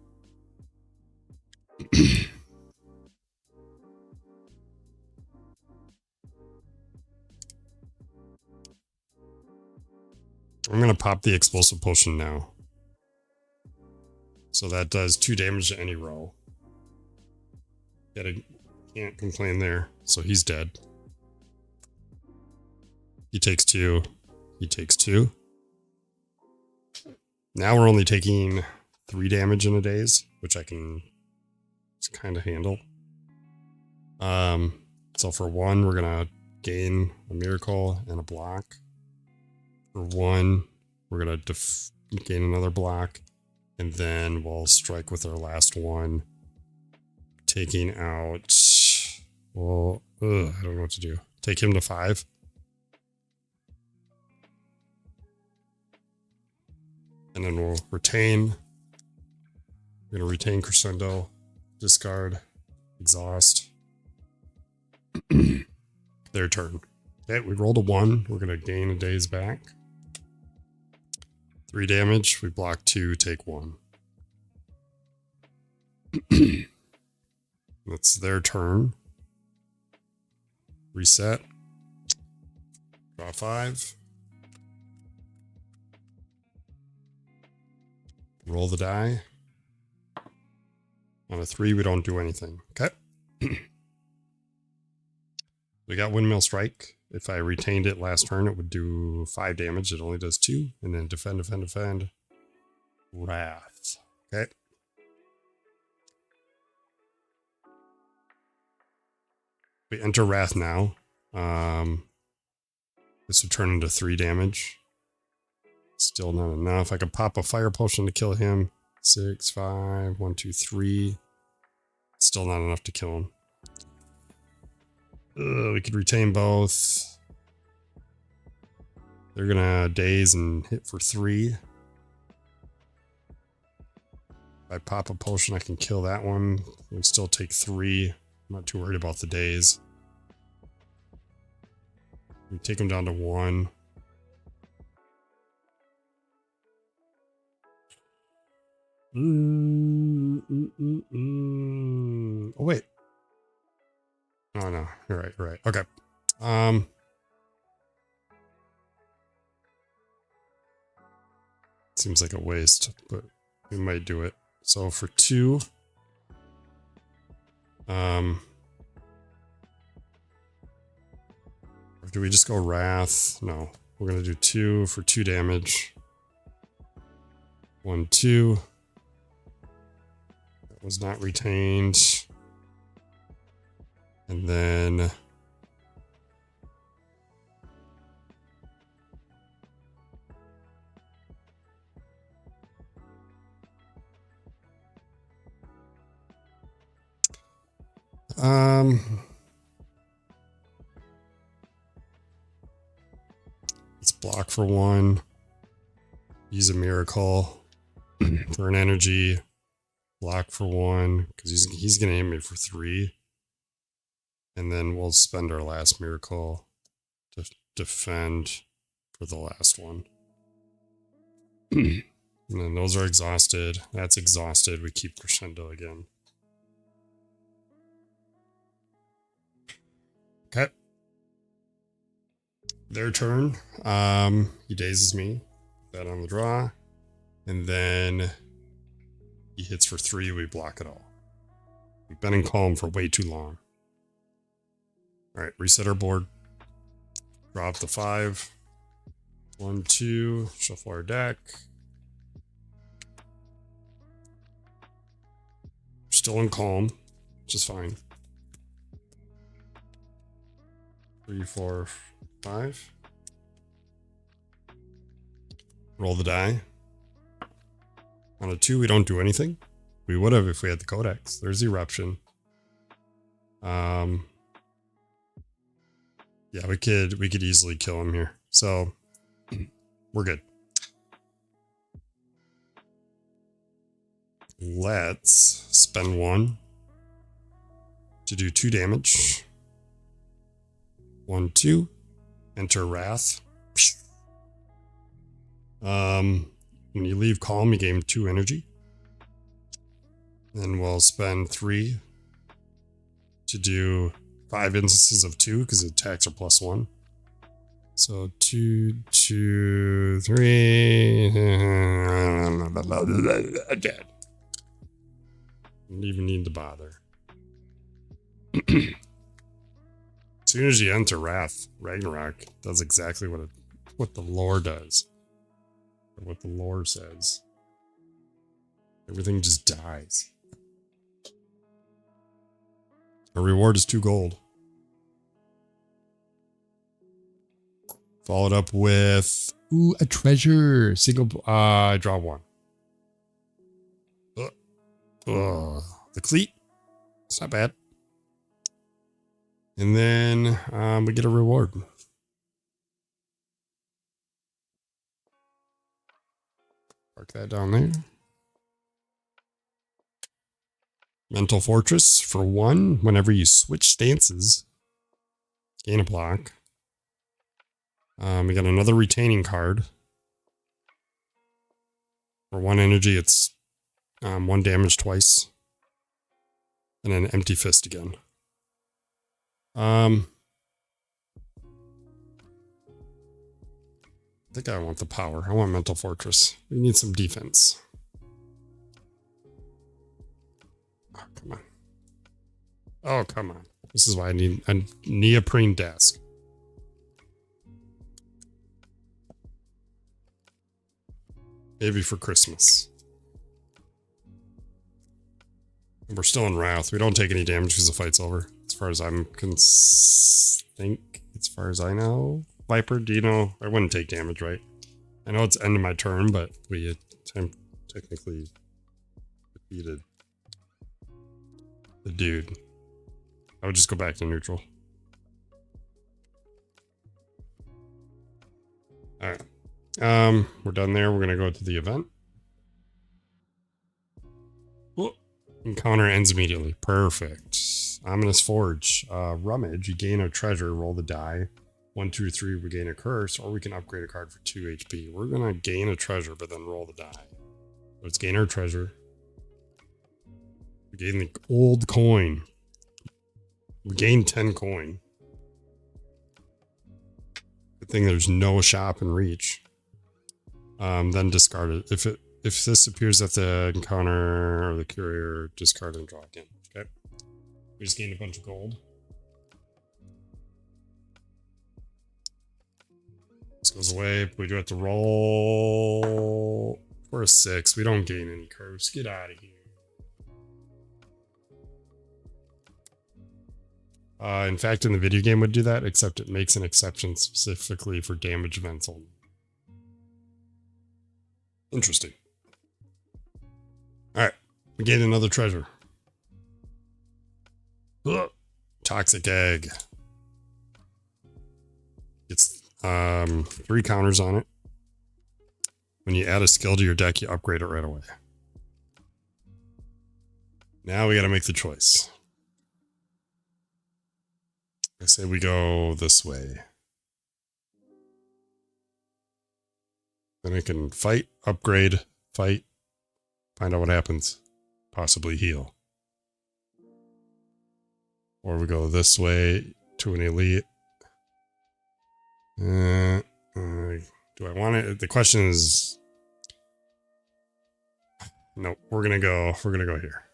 [SPEAKER 1] I'm gonna pop the explosive potion now. So that does 2 damage to any row. Can't complain there. So he's dead. He takes 2. He takes 2. Now we're only taking 3 damage in a daze, which I can just kind of handle. So for 1, we're gonna gain a miracle and a block. For 1, we're gonna gain another block, and then we'll strike with our last one, taking out. Well, I don't know what to do. Take him to 5. And then we'll retain. We're gonna retain Crescendo, discard, exhaust. Their turn. Okay, we rolled a 1. We're gonna gain a daze back. 3 damage. We block 2, take 1. That's their turn. Reset. Draw 5. Roll the die. On a 3, we don't do anything. Okay. We got Windmill Strike. If I retained it last turn, it would do 5 damage. It only does 2. And then defend, defend, defend. Wrath. Okay. We enter Wrath now. This would turn into 3 damage. Still not enough. I could pop a fire potion to kill him. 6, 5, 1, 2, 3. Still not enough to kill him. We could retain both. They're gonna daze and hit for 3. If I pop a potion, I can kill that one. We'd still take 3. I'm not too worried about the daze. We take them down to 1. Oh, wait. Oh, no. You're right. You're right. Okay. Seems like a waste, but we might do it. So for 2, or do we just go Wrath? No, we're gonna do 2 for 2 damage. 1, 2. That was not retained. And then let's block for 1. Use a miracle for an energy. Block for 1 because he's gonna hit me for 3. And then we'll spend our last miracle to defend for the last one. And then those are exhausted. That's exhausted. We keep Crescendo again. Okay. Their turn. He dazes me. That on the draw. And then he hits for 3. We block it all. We've been in calm for way too long. Alright, reset our board. Drop the 5. 1, 2. Shuffle our deck. We're still in calm, which is fine. 3, 4, 5. Roll the die. On a 2, we don't do anything. We would have if we had the Codex. There's Eruption. Yeah, we could easily kill him here. So We're good. Let's spend 1 to do 2 damage. 1, 2. Enter Wrath. When you leave Calm, you gain 2 energy. Then we'll spend 3 to do 5 instances of 2 because the attacks are +1. So 2, 2, 3. Dead. Don't even need to bother. As soon as you enter Wrath, Ragnarok does exactly what the lore does. Or what the lore says. Everything just dies. Our reward is 2 gold. Followed up with a treasure. I draw 1. The cleat. It's not bad. And then we get a reward. Park that down there. Mental Fortress for 1. Whenever you switch stances, gain a block. We got another retaining card. For 1 energy, it's 1 damage twice. And an empty fist again. I think I want the power. I want Mental Fortress. We need some defense. Oh, come on. Oh, come on. This is why I need a neoprene desk. Maybe for Christmas. We're still in Wrath. We don't take any damage because the fight's over. As far as I'm as far as I know. Viper, do you know? I wouldn't take damage, right? I know it's end of my turn, but we technically defeated the dude. I would just go back to neutral. Alright. We're done there. We're gonna go to the event. Whoa. Encounter ends immediately. Perfect. Ominous Forge. Rummage. You gain a treasure. Roll the die. 1, 2, 3. We gain a curse, or we can upgrade a card for 2 HP. We're gonna gain a treasure, but then roll the die. Let's gain our treasure. We gain the old coin. We gain 10 coin. Good thing there's no shop in reach. Then discard it. If this appears at the encounter or the courier, discard and draw again. Okay. We just gained a bunch of gold. This goes away. We do have to roll for a 6. We don't gain any curves. Get out of here. In fact, in the video game would do that, except it makes an exception specifically for damage events only. Interesting. Alright, we gain another treasure. Ugh. Toxic Egg. It's 3 counters on it. When you add a skill to your deck, you upgrade it right away. Now we gotta make the choice. I say we go this way. Then I can fight, upgrade, fight, find out what happens. Possibly heal. Or we go this way to an elite. Do I want it? The question is... No, we're gonna go here.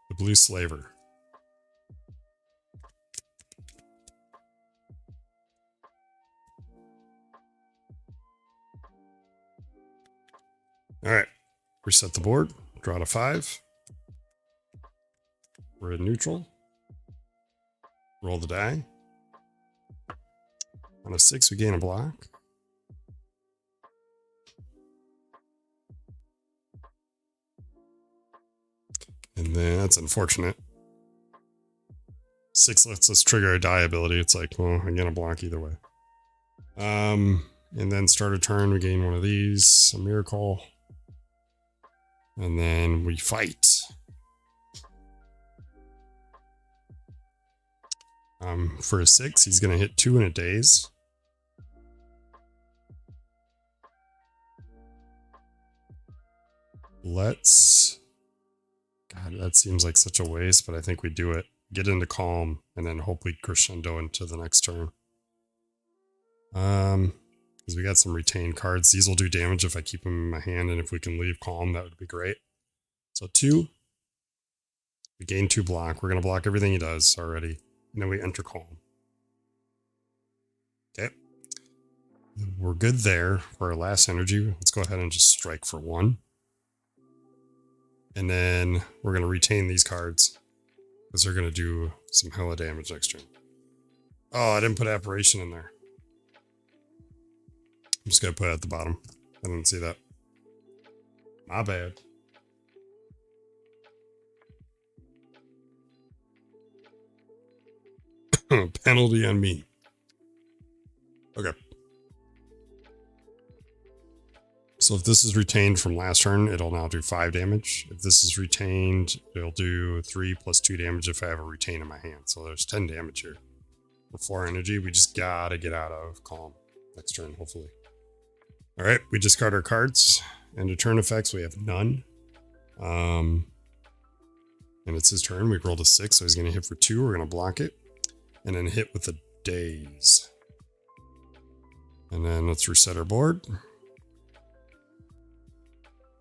[SPEAKER 1] The Blue Slaver. Alright. Reset the board. Draw to 5. We're in neutral. Roll the die. On a 6, we gain a block. And then that's unfortunate. 6 lets us trigger a die ability. It's like, well, I'm gonna block either way. And then start a turn, we gain one of these, a miracle. And then we fight. For a 6, he's going to hit 2 in a daze. Let's... God, that seems like such a waste, but I think we do it. Get into calm, and then hopefully crescendo into the next turn. Because we got some retained cards. These will do damage if I keep them in my hand, and if we can leave calm, that would be great. So 2. We gain 2 block. We're going to block everything he does already. And then we enter calm. Okay. We're good there for our last energy. Let's go ahead and just strike for 1. And then we're going to retain these cards, because they're going to do some hella damage next turn. Oh, I didn't put Apparition in there. I'm just going to put it at the bottom. I didn't see that. My bad. Penalty on me. Okay. So if this is retained from last turn, it'll now do 5 damage. If this is retained, it'll do 3 plus 2 damage if I have a retain in my hand. So there's 10 damage here. For 4 energy, we just gotta get out of calm next turn, hopefully. Alright, we discard our cards. And to turn effects, we have none. And it's his turn. We rolled a 6, so he's gonna hit for 2. We're gonna block it. And then hit with a daze. And then let's reset our board.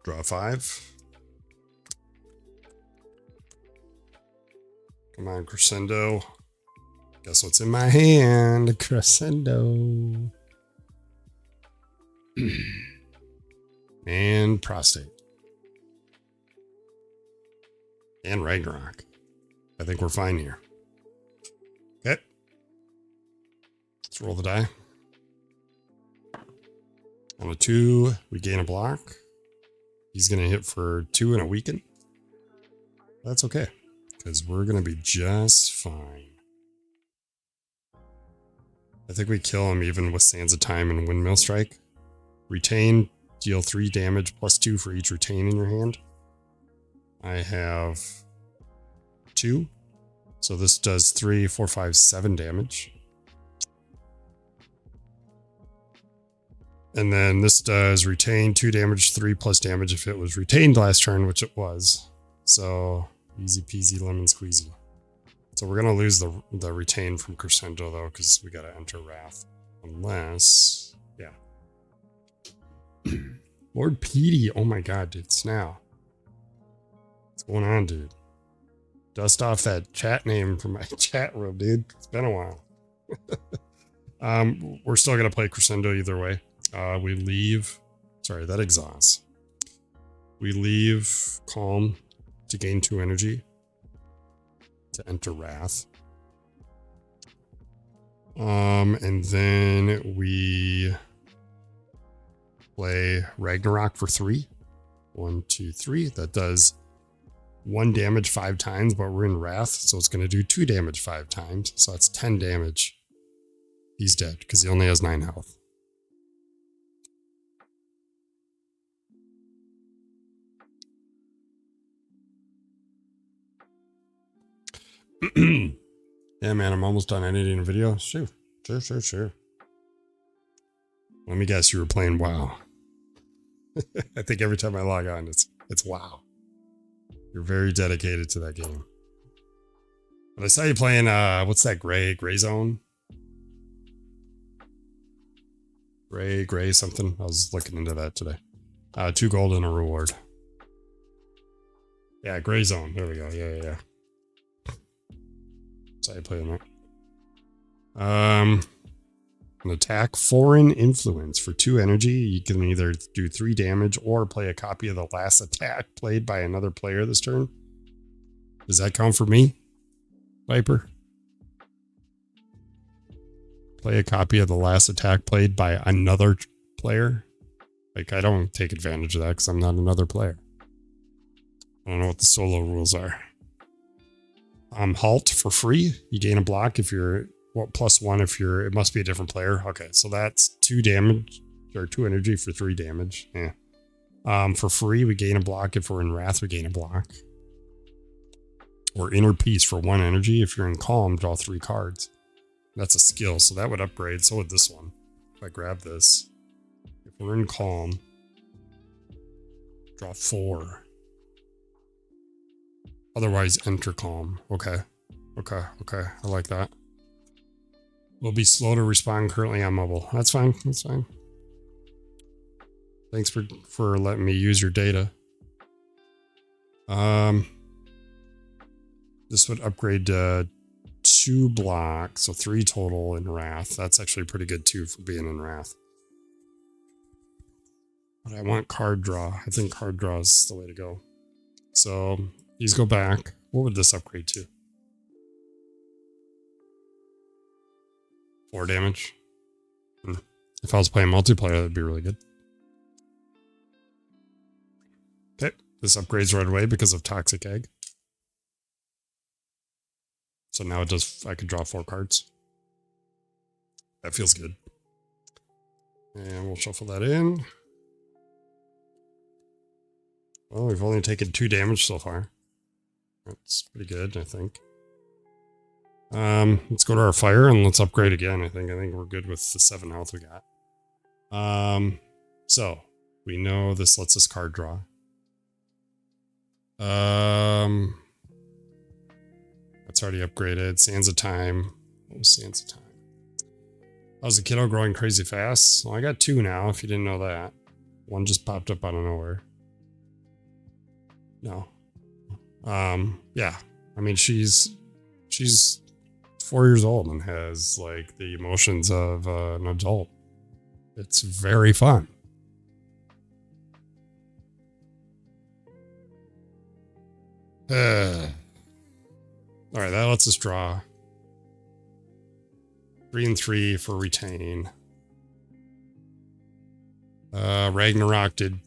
[SPEAKER 1] Draw 5. Come on, crescendo. Guess what's in my hand? Crescendo. And prostate. And Ragnarok. I think we're fine here. Okay. Let's roll the die. On a 2, we gain a block. He's going to hit for 2 and a weaken. That's okay, because we're going to be just fine. I think we kill him even with Sands of Time and Windmill Strike. Retain, deal 3 damage plus 2 for each retain in your hand. I have 2. So this does 3, 4, 5, 7 damage. And then this does retain 2 damage, 3 plus damage if it was retained last turn, which it was. So easy peasy lemon squeezy. So we're going to lose the retain from Crescendo though, because we got to enter Wrath. Unless, yeah. Lord Petey, oh my god, dude, Snow. What's going on, dude? Dust off that chat name from my chat room, dude. It's been a while. We're still going to play Crescendo either way. We leave, sorry, that exhausts. We leave Calm to gain 2 energy to enter Wrath. And then we play Ragnarok for 3. 1, 2, 3. That does 1 damage 5 times, but we're in Wrath, so it's going to do 2 damage 5 times. So that's 10 damage. He's dead because he only has 9 health. Yeah, man, I'm almost done editing a video. Sure. Let me guess, you were playing WoW. I think every time I log on, it's WoW. You're very dedicated to that game. But I saw you playing, what's that, Gray Zone? Gray something. I was looking into that today. 2 gold and a reward. Yeah, Gray Zone. There we go. Yeah. So I play that. An attack foreign influence for 2 energy. You can either do 3 damage or play a copy of the last attack played by another player this turn. Does that count for me, Viper? Play a copy of the last attack played by another player. Like, I don't take advantage of that because I'm not another player. I don't know what the solo rules are. Halt for free. You gain a block if you're what +1 if you're, it must be a different player. Okay, so that's 2 damage or 2 energy for 3 damage. Yeah. For free, we gain a block. If we're in Wrath, we gain a block. Or Inner Peace for 1 energy. If you're in Calm, draw 3 cards. That's a skill, so that would upgrade. So would this one. If I grab this, if we're in Calm, draw 4. Otherwise, enter Calm. Okay. Okay. Okay. I like that. Will be slow to respond currently on mobile. That's fine. That's fine. Thanks for letting me use your data. This would upgrade to 2 blocks, so 3 total in Wrath. That's actually pretty good too for being in Wrath. But I want card draw. I think card draw is the way to go. So these go back. What would this upgrade to? 4 damage. If I was playing multiplayer, that'd be really good. Okay, this upgrades right away because of Toxic Egg. So now it does, I could draw 4 cards. That feels good. And we'll shuffle that in. Well, we've only taken 2 damage so far. That's pretty good, I think. Let's go to our fire and let's upgrade again. I think we're good with the 7 health we got. So we know this lets us card draw. That's already upgraded. Sands of Time. What was Sands of Time? How's the kiddo growing crazy fast? Well, I got 2 now, if you didn't know that. 1 just popped up out of nowhere. No. Yeah. I mean, she's 4 years old and has like the emotions of an adult. It's very fun. All right, that lets us draw 3 and 3 for retain. Ragnarok did,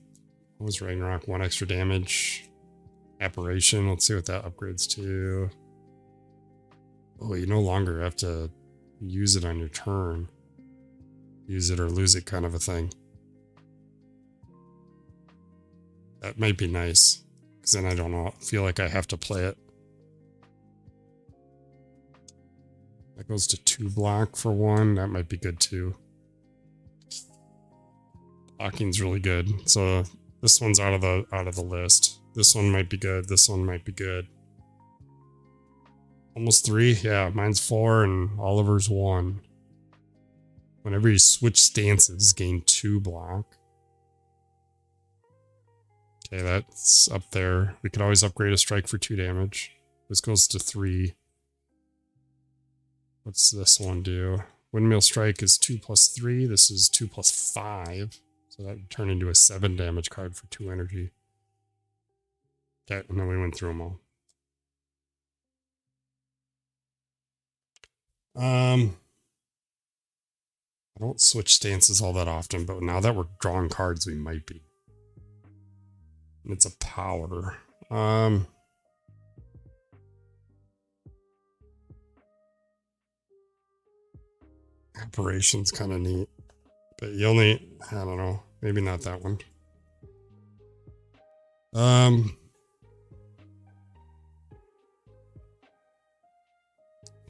[SPEAKER 1] what was Ragnarok? 1 extra damage. Apparition, let's see what that upgrades to. Oh, you no longer have to use it on your turn. Use it or lose it kind of a thing. That might be nice, because then I don't know, feel like I have to play it. That goes to 2 block for 1. That might be good too. Blocking's really good. So this one's out of the list. This one might be good. This one might be good. Almost 3. Yeah, mine's 4 and Oliver's 1. Whenever you switch stances, gain 2 block. Okay, that's up there. We could always upgrade a strike for 2 damage. This goes to 3. What's this one do? Windmill Strike is 2 plus 3. This is 2 plus 5. So that would turn into a 7 damage card for 2 energy. Okay, and then we went through them all. I don't switch stances all that often, but now that we're drawing cards, we might be. And it's a power. Apparition's kind of neat. But you only, I don't know, maybe not that one.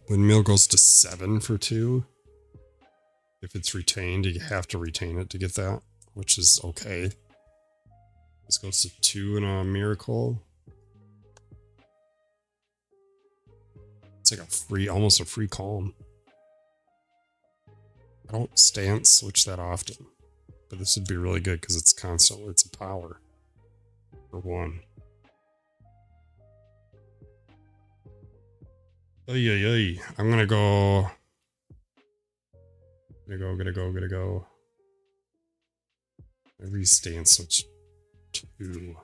[SPEAKER 1] Windmill goes to 7 for 2. If it's retained, you have to retain it to get that, which is okay. This goes to 2 in a miracle. It's like a free, almost a free calm. I don't stance switch that often, but this would be really good because it's constant. It's a power for 1. Oy. I'm gonna go. Gonna go. Every stance switch 2.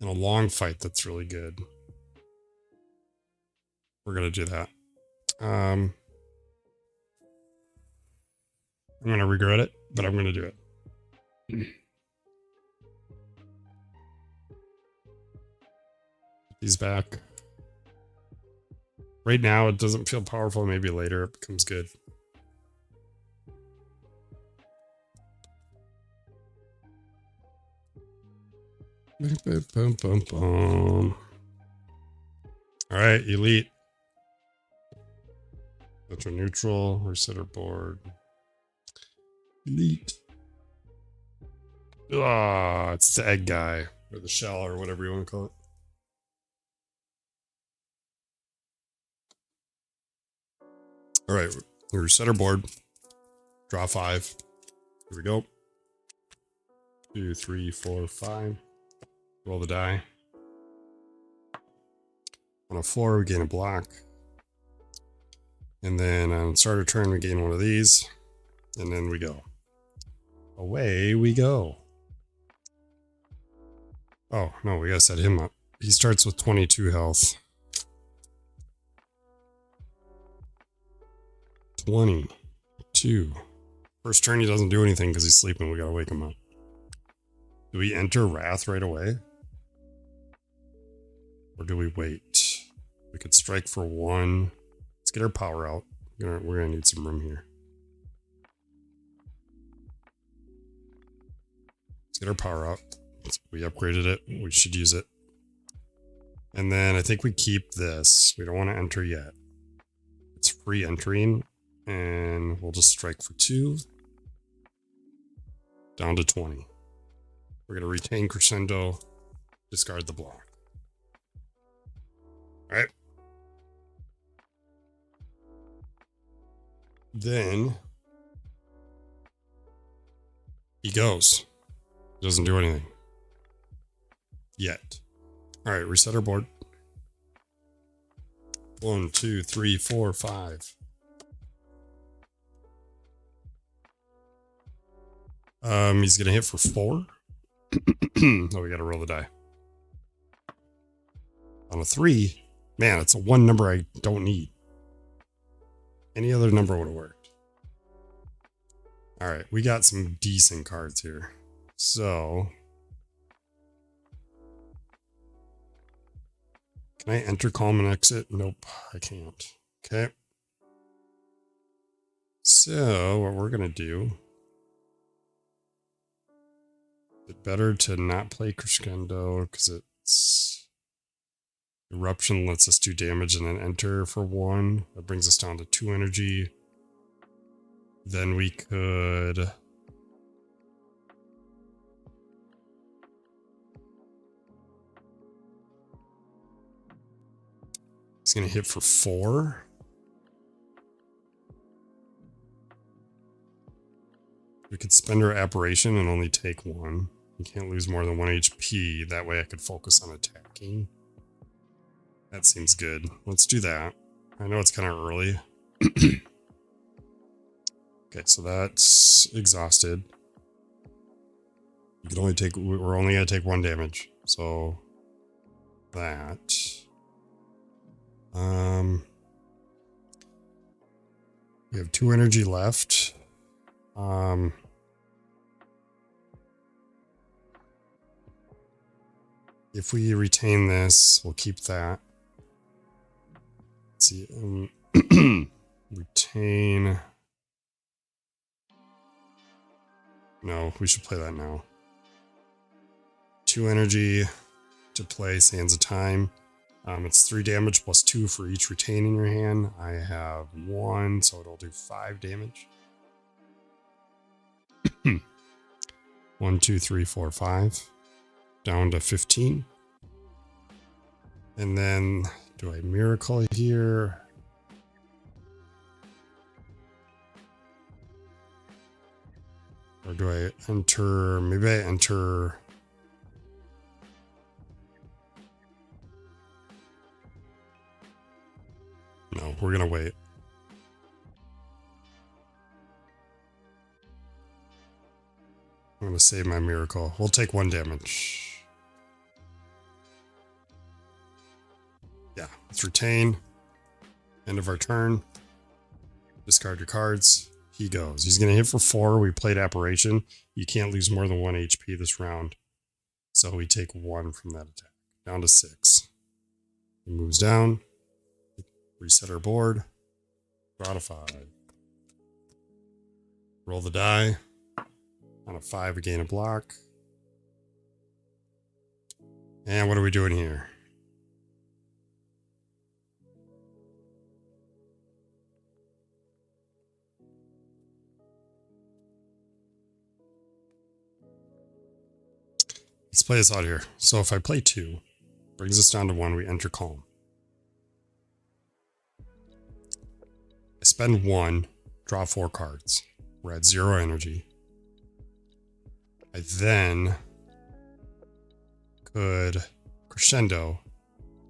[SPEAKER 1] In a long fight, that's really good. We're gonna do that. I'm gonna regret it, but I'm gonna do it. He's back. Right now, it doesn't feel powerful. Maybe later it becomes good. Boom, boom, boom. All right, elite. That's our neutral. Reset our board. Elite. Ah, it's the egg guy or the shell or whatever you want to call it. All right, we reset our board. Draw 5. Here we go. 2, 3, 4, 5. Roll the die. On a 4, we gain a block. And then on start of turn, we gain one of these. And then we go. Away we go. Oh, no, we gotta set him up. He starts with 22 health. 22. First turn, he doesn't do anything because he's sleeping. We gotta wake him up. Do we enter Wrath right away? Or do we wait? We could strike for 1. Let's get our power out. We're gonna need some room here. Let's get our power out. We upgraded it. We should use it. And then I think we keep this. We don't want to enter yet. It's free entering. And we'll just strike for 2. Down to 20. We're going to retain Crescendo. Discard the block. Alright. Then he goes. Doesn't do anything. Yet. Alright, reset our board. 1, 2, 3, 4, 5. He's gonna hit for 4. Oh, we gotta roll the die. On a 3, man, it's a 1 number I don't need. Any other number would have worked. Alright, we got some decent cards here. So, can I enter, calm, and exit? Nope, I can't. Okay. So, what we're going to do, it's better to not play Crescendo because it's Eruption lets us do damage and then enter for 1. That brings us down to 2 energy. Then we could... He's going to hit for 4. We could spend our Apparition and only take 1. You can't lose more than 1 HP. That way I could focus on attacking. That seems good. Let's do that. I know it's kind of early. Okay, so that's exhausted. You can only take... We're only going to take 1 damage. So... That... We have 2 energy left. If we retain this, we'll keep that. Let's see. Retain. No, we should play that now. 2 energy to play Sands of Time. It's 3 damage plus 2 for each retain in your hand. I have 1, so it'll do 5 damage. 1, 2, 3, 4, 5. Down to 15. And then, do I miracle here? Or do I enter? Maybe I enter... No, we're gonna wait. I'm gonna save my miracle. We'll take 1 damage. Yeah, let's retain. End of our turn. Discard your cards. He goes. He's gonna hit for 4. We played Apparition. You can't lose more than 1 HP this round. So we take 1 from that attack. Down to 6. He moves down. Reset our board. Draw to 5. Roll the die. On a 5, we gain a block. And what are we doing here? Let's play this out here. So if I play 2, brings us down to 1, we enter calm. I spend 1, draw 4 cards. We're at 0 energy. I then could crescendo,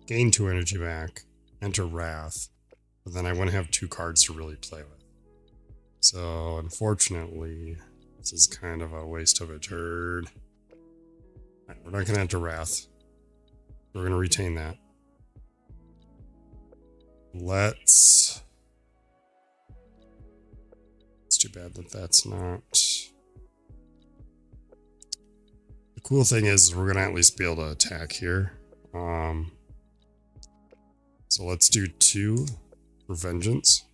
[SPEAKER 1] gain 2 energy back, enter wrath, but then I wouldn't have 2 cards to really play with. So unfortunately, this is kind of a waste of a turn. Right, we're not going to enter wrath. We're going to retain that. It's too bad that that's not. The cool thing is we're going to at least be able to attack here. So let's do 2 for vengeance.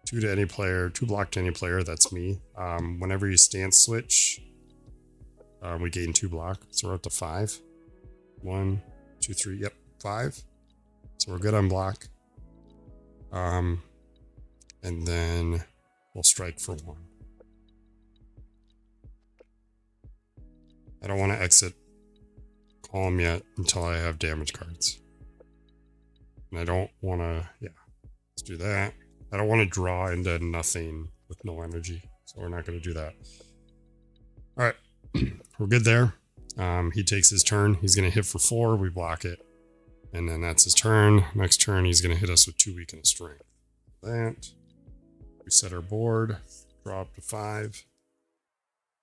[SPEAKER 1] 2 to any player, 2 block to any player, that's me. Whenever you stance switch, we gain 2 block, so we're up to 5. 1, 2, 3, yep, 5. So we're good on block. And then we'll strike for 1. I don't want to exit calm yet until I have damage cards. And I don't want to, yeah, let's do that. I don't want to draw into nothing with no energy, so we're not going to do that. All right, we're good there. He takes his turn. He's going to hit for 4. We block it. And then that's his turn. Next turn, he's going to hit us with 2 weak and a strength. That. We set our board. Draw up to 5.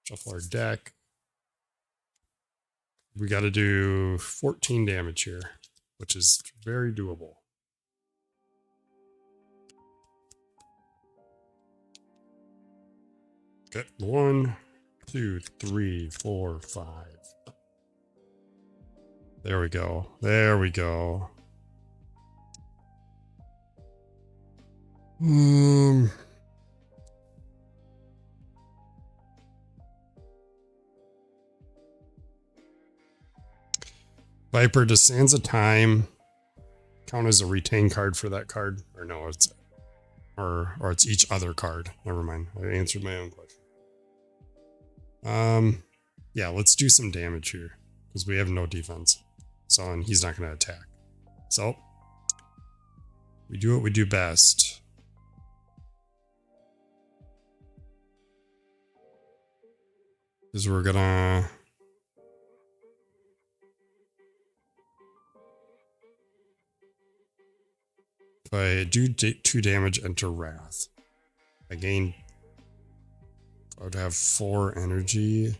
[SPEAKER 1] Shuffle our deck. We got to do 14 damage here, which is very doable. Okay, 1, 2, 3, 4, 5. There we go. There we go. Viper, does Sands of Time count as a retain card for that card? Or no, it's or it's each other card. Never mind. I answered my own question. Yeah, let's do some damage here because we have no defense. So, and he's not going to attack. So, we do what we do best. Is we're gonna if I do 2 damage, enter wrath. I gain. I would have 4 energy.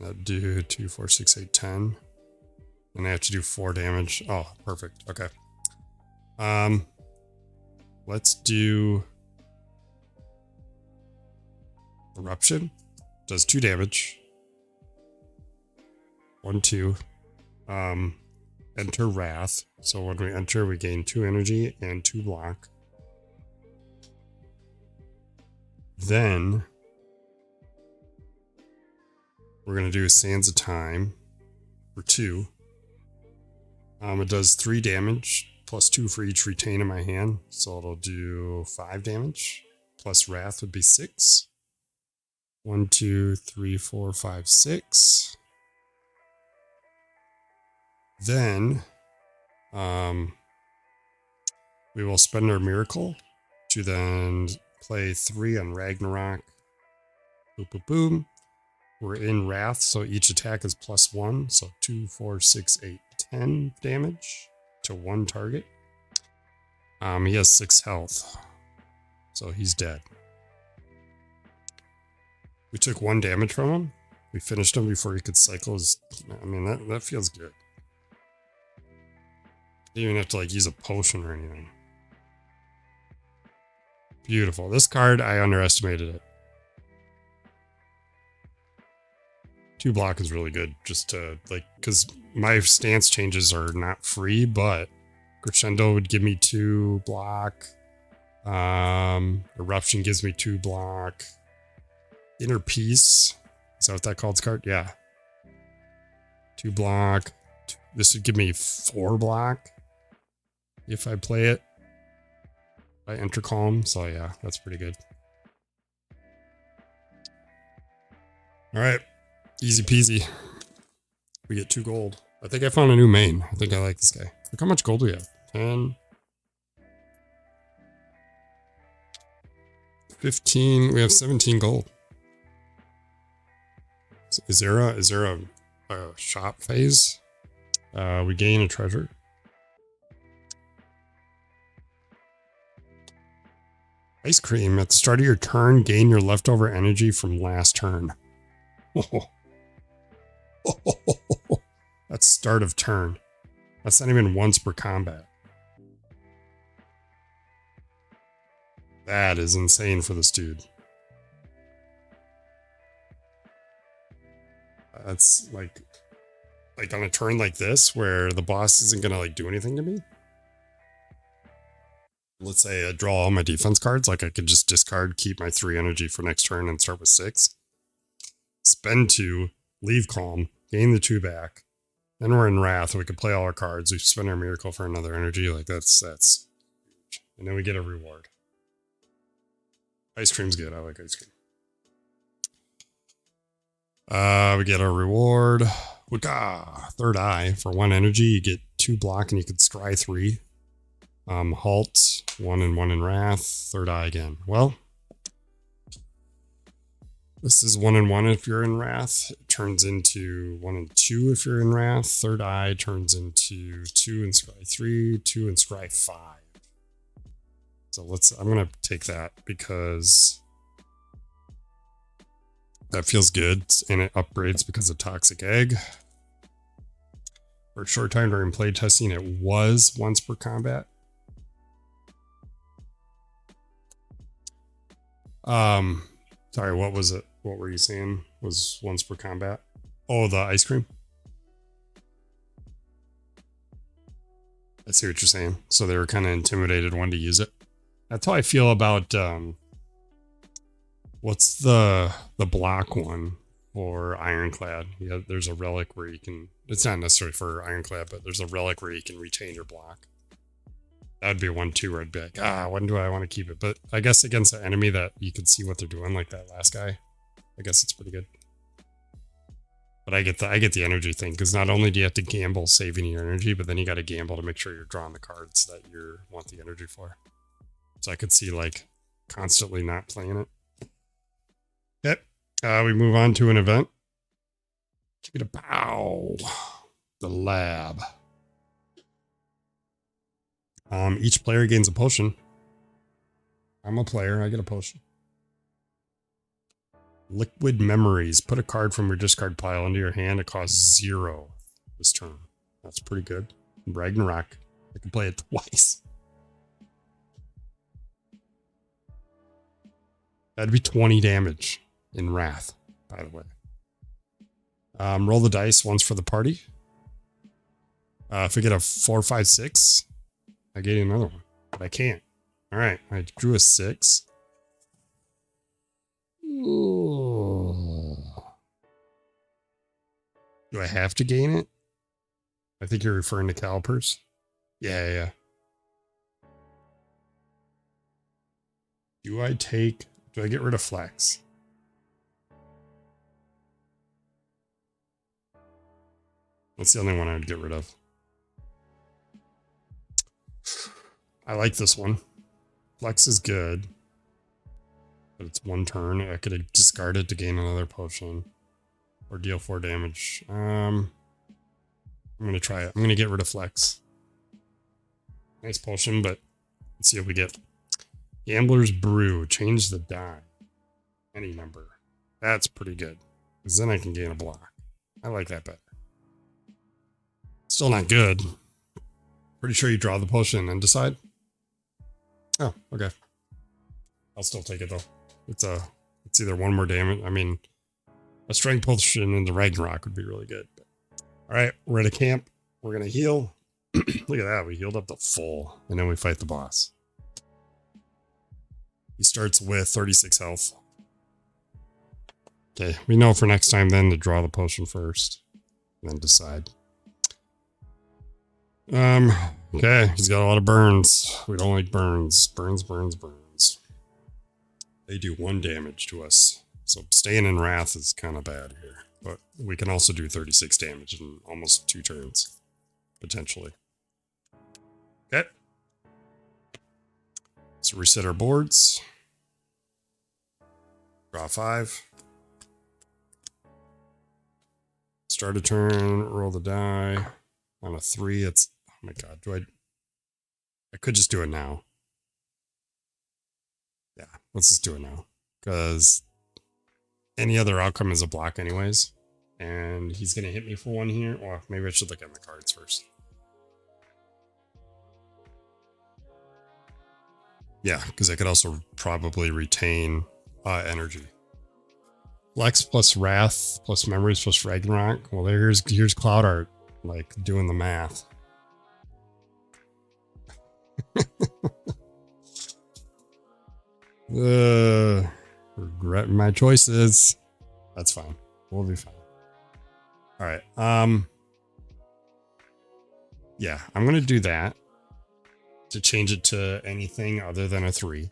[SPEAKER 1] That'd do 2, 4, 6, 8, 10. And I have to do 4 damage. Oh, perfect. Okay. Let's do Eruption. Does 2 damage. 1, 2. Enter Wrath. So when we enter, we gain 2 energy and 2 block. Then we're going to do Sands of Time for 2. It does 3 damage plus 2 for each retain in my hand. So it'll do 5 damage plus Wrath would be 6. 1, 2, 3, 4, 5, 6. Then we will spend our miracle to then play 3 on Ragnarok. Boom, boom, boom. We're in Wrath, so each attack is +1. So 2, 4, 6, 8, 10 damage to 1 target. He has 6 health, so he's dead. We took 1 damage from him. We finished him before he could cycle his. I mean, that feels good. Didn't even have to like use a potion or anything. Beautiful. This card, I underestimated it. 2 block is really good just to like, because my stance changes are not free, but Crescendo would give me 2 block. Eruption gives me 2 block. Inner Peace, is that what that called card? Yeah. 2 block. This would give me 4 block if I play it. I enter calm, so yeah, that's pretty good. All right, easy peasy. We get 2 gold. I think I found a new main. I think I like this guy. Look how much gold we have. 10. 15. We have 17 gold. Is there a shop phase? We gain a treasure. Ice cream. At the start of your turn, gain your leftover energy from last turn. That's start of turn. That's not even once per combat. That is insane for this dude. That's like on a turn like this where the boss isn't gonna like do anything to me. Let's say I draw all my defense cards, like I could just discard, keep my 3 energy for next turn and start with 6. Spend 2, leave calm, gain the 2 back. Then we're in Wrath, we could play all our cards, we spend our miracle for another energy, like that's huge. And then we get a reward. Ice cream's good, I like ice cream. We get a reward. Third eye. For 1 energy, you get 2 block and you could scry 3. Halt, 1 and 1 in Wrath. Third eye again. Well, this is 1 and 1 if you're in Wrath. It turns into 1 and 2 if you're in Wrath. Third eye turns into 2 and scry 3, 2 and scry 5. So I'm going to take that because that feels good, and it upgrades because of Toxic Egg. For a short time during play testing, it was once per combat. Sorry, what was it? What were you saying was once per combat? Oh, the ice cream? I see what you're saying. So they were kind of intimidated when to use it. That's how I feel about, what's the block one for Ironclad? Yeah, there's a relic where you can, it's not necessarily for Ironclad, but there's a relic where you can retain your block. That would be 1-2 where I'd be like, when do I want to keep it? But I guess against an enemy that you can see what they're doing, like that last guy, I guess it's pretty good. But I get the energy thing, because not only do you have to gamble saving your energy, but then you got to gamble to make sure you're drawing the cards that you want the energy for. So I could see like constantly not playing it. Yep. We move on to an event. Check it out. The lab. Each player gains a potion. I'm a player. I get a potion. Liquid Memories. Put a card from your discard pile into your hand. It costs 0 this turn. That's pretty good. Ragnarok. I can play it twice. That'd be 20 damage in Wrath, by the way. Roll the dice once for the party. If I get a 4, 5, 6, I get another one, but I can't. All right, I drew a 6. Ooh. Do I have to gain it? I think you're referring to calipers. Yeah. Do I get rid of flex? That's the only one I would get rid of. I like this one. Flex is good. But it's 1 turn. I could have discarded to gain another potion. Or deal 4 damage. I'm going to try it. I'm going to get rid of flex. Nice potion, but let's see what we get. Gambler's Brew. Change the die. Any number. That's pretty good. Because then I can gain a block. I like that better. Still not good. Pretty sure you draw the potion and decide. Oh, okay. I'll still take it though. It's either 1 more damage. I mean, A strength potion in the Ragnarok would be really good. All right, we're at a camp. We're going to heal. Look at that. We healed up to full. And then we fight the boss. He starts with 36 health. Okay, we know for next time then to draw the potion first. And then decide. Okay, he's got a lot of burns. We don't like burns. Burns. They do 1 damage to us. So staying in Wrath is kind of bad here. But we can also do 36 damage in almost 2 turns. Potentially. Okay. So reset our boards. Draw 5. Start a turn, roll the die. On a 3, it's... Oh my god, I could just do it now. Yeah, let's just do it now. Because any other outcome is a block anyways. And he's going to hit me for 1 here. Or maybe I should look at my cards first. Yeah, because I could also probably retain energy. Flex plus Wrath plus Memories plus Ragnarok. Well, here's Cloud Art, like doing the math. Regret my choices. That's fine. We'll be fine. All right. Yeah, I'm gonna do that to change it to anything other than a 3.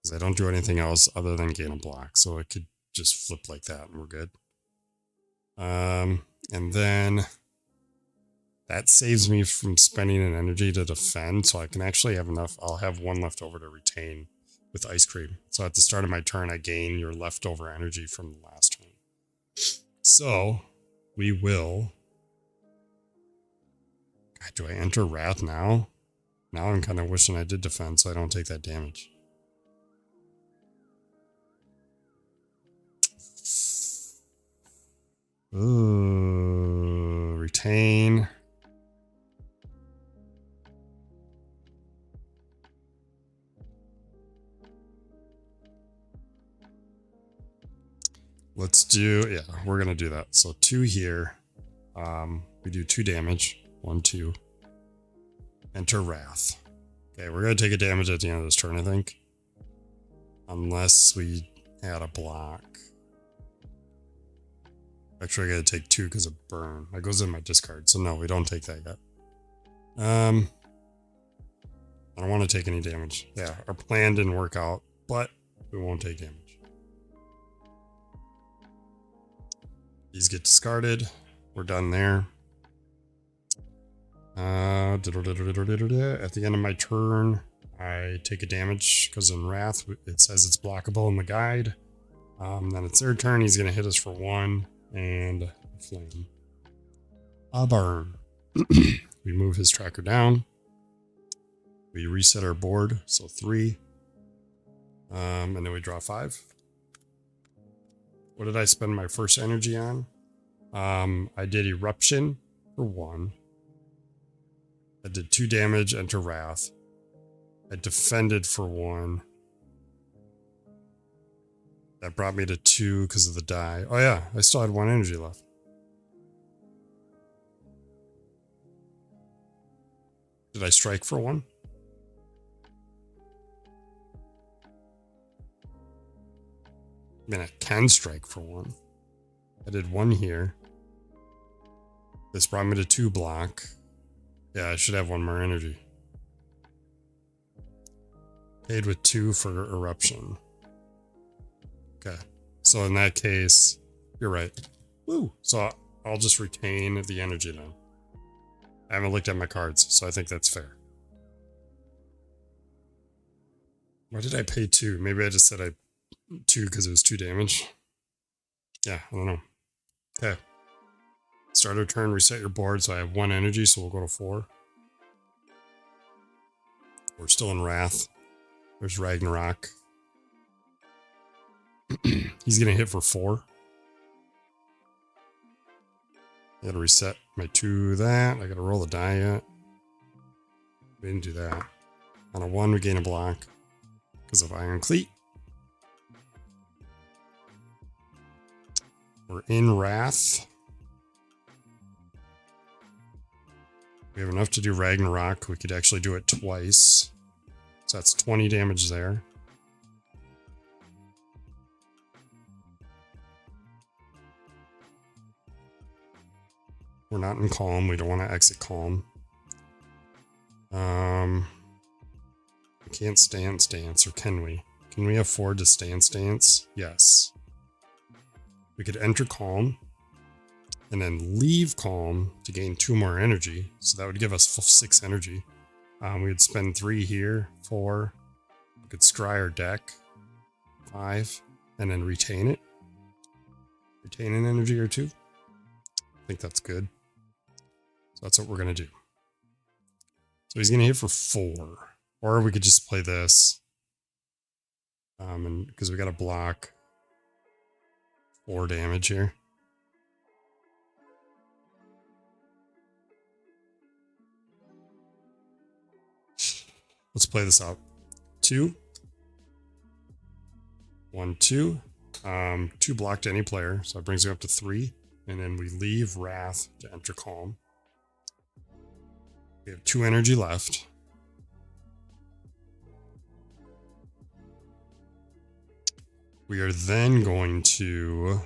[SPEAKER 1] Because I don't do anything else other than gain a block. So it could just flip like that and we're good. And then that saves me from spending an energy to defend. So I can actually have enough. I'll have 1 left over to retain with Ice Cream. So at the start of my turn, I gain your leftover energy from the last turn. So we will... God, do I enter Wrath now? Now I'm kind of wishing I did defend so I don't take that damage. Ooh, retain. Let's do, yeah, we're going to do that. So 2 here. We do 2 damage. 1, 2. Enter Wrath. Okay, we're going to take a damage at the end of this turn, I think. Unless we add a block. Actually, I got to take 2 because of burn. That goes in my discard. So no, we don't take that yet. I don't want to take any damage. Yeah, our plan didn't work out, but we won't take damage. These get discarded. We're done there. At the end of my turn, I take a damage because in Wrath, it says it's blockable in the guide. Then it's their turn. He's going to hit us for 1 and a flame. A burn. We move his tracker down. We reset our board, so 3. And then we draw 5. What did I spend my first energy on? I did Eruption for 1. I did 2 damage, enter Wrath. I defended for 1. That brought me to 2 because of the die. Oh yeah, I still had 1 energy left. Did I strike for 1? I mean, I can strike for 1. I did 1 here. This brought me to 2 block. Yeah, I should have 1 more energy. Paid with 2 for Eruption. Okay. So in that case, you're right. Woo! So I'll just retain the energy then. I haven't looked at my cards, so I think that's fair. Why did I pay 2? Maybe I just said 2 because it was 2 damage. Yeah, I don't know. Okay. Start our turn, reset your board, so I have 1 energy, so we'll go to 4. We're still in Wrath. There's Ragnarok. He's going to hit for 4. I got to reset my 2 that. I got to roll the die yet. We didn't do that. On a 1, we gain a block because of Iron Cleat. We're in Wrath. We have enough to do Ragnarok. We could actually do it twice. So that's 20 damage there. We're not in Calm. We don't want to exit Calm. We can't stance, or can we? Can we afford to stance? Yes. We could enter Calm and then leave Calm to gain 2 more energy. So that would give us 6 energy. We would spend 3 here, 4. We could scry our deck, 5, and then retain it. Retain an energy or 2. I think that's good. So that's what we're going to do. So he's going to hit for 4. Or we could just play this. And because we got to block 4 damage here. Let's play this out. 2. 1, 2. 2 blocked any player, so that brings you up to 3. And then we leave Wrath to enter Calm. We have 2 energy left. We are then going to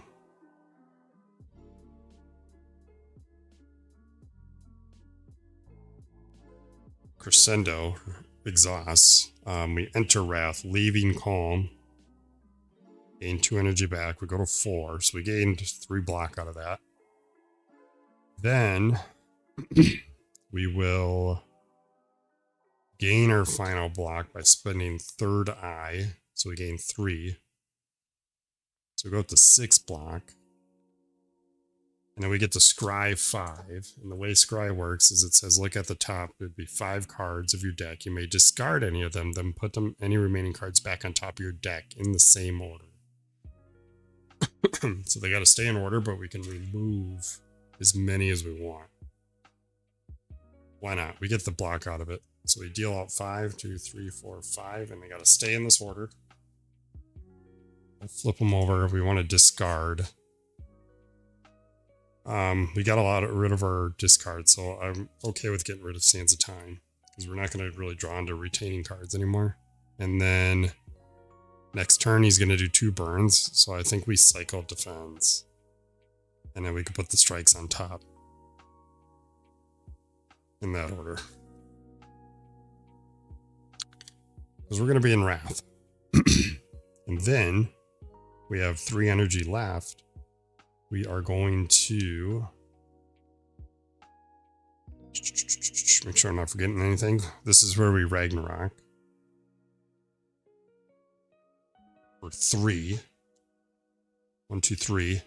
[SPEAKER 1] Crescendo, exhaust. We enter Wrath, leaving Calm. Gain 2 energy back. We go to 4, so we gained 3 block out of that. Then we will gain our final block by spending Third Eye, so we gain 3. So we go up to 6 block. And then we get to scry 5. And the way scry works is it says, look at the top. It'd be 5 cards of your deck. You may discard any of them, then put any remaining cards back on top of your deck in the same order. So they got to stay in order, but we can remove as many as we want. Why not? We get the block out of it. So we deal out 5, 2, 3, 4, 5, and they got to stay in this order. We'll flip them over if we want to discard. We got rid of our discard, so I'm okay with getting rid of Sands of Time because we're not going to really draw into retaining cards anymore. And then next turn, he's going to do 2 burns, so I think we cycle defense. And then we can put the strikes on top. In that order. Because we're going to be in Wrath. And then we have 3 energy left. We are going to make sure I'm not forgetting anything. This is where we Ragnarok. For 3. 1, 2, 3.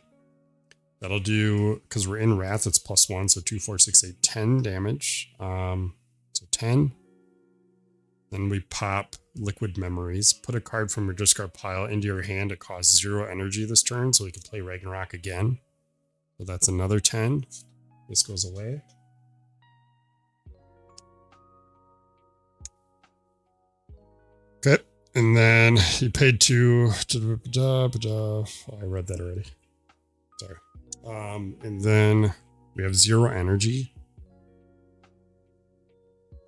[SPEAKER 1] That'll do, because we're in Wrath, it's +1, so 2, 4, 6, 8, 10 damage. So 10. Then we pop Liquid Memories. Put a card from your discard pile into your hand. It costs 0 energy this turn, so we can play Ragnarok again. So that's another 10. This goes away. Okay. And then he paid 2. Oh, I read that already. Sorry. And then we have 0 energy.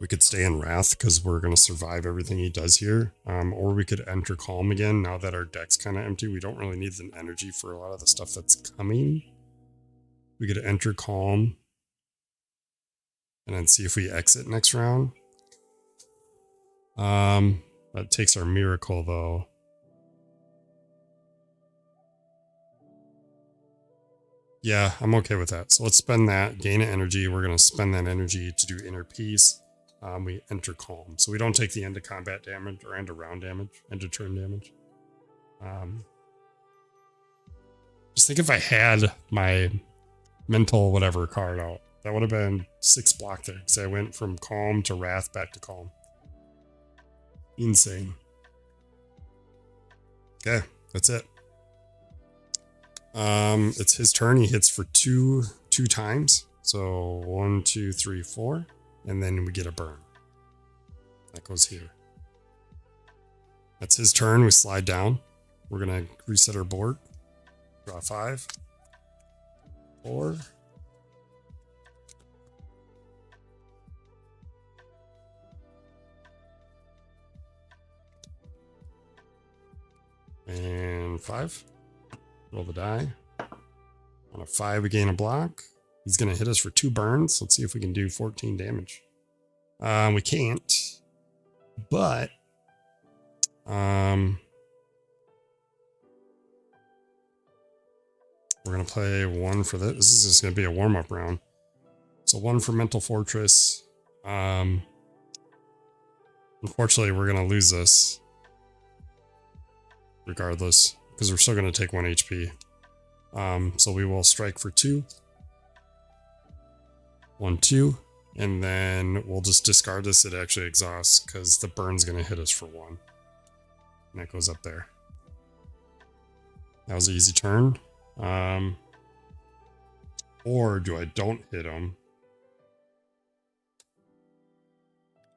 [SPEAKER 1] We could stay in Wrath because we're going to survive everything he does here. Or we could enter Calm again now that our deck's kind of empty. We don't really need the energy for a lot of the stuff that's coming. We could enter Calm. And then see if we exit next round. That takes our Miracle though. Yeah, I'm okay with that. So let's spend that, gain an energy. We're going to spend that energy to do Inner Peace. We enter Calm. So we don't take the end of combat damage or end of round damage, end of turn damage. Just think if I had my mental whatever card out, that would have been 6 block there. Because I went from Calm to Wrath back to Calm. Insane. Okay, that's it. It's his turn. He hits for two times. So 1, 2, 3, 4. And then we get a burn. That goes here. That's his turn. We slide down. We're going to reset our board. Draw 5. 4. And 5. Roll the die. On a 5, we gain a block. He's going to hit us for 2 burns. Let's see if we can do 14 damage. We can't. But we're going to play 1 for this. This is just going to be a warm-up round. So 1 for Mental Fortress. Unfortunately, we're going to lose this regardless, because we're still going to take 1 HP. So we will strike for 2. 1, 2. And then we'll just discard this. It actually exhausts because the burn's going to hit us for 1. And that goes up there. That was an easy turn. Or do I don't hit him?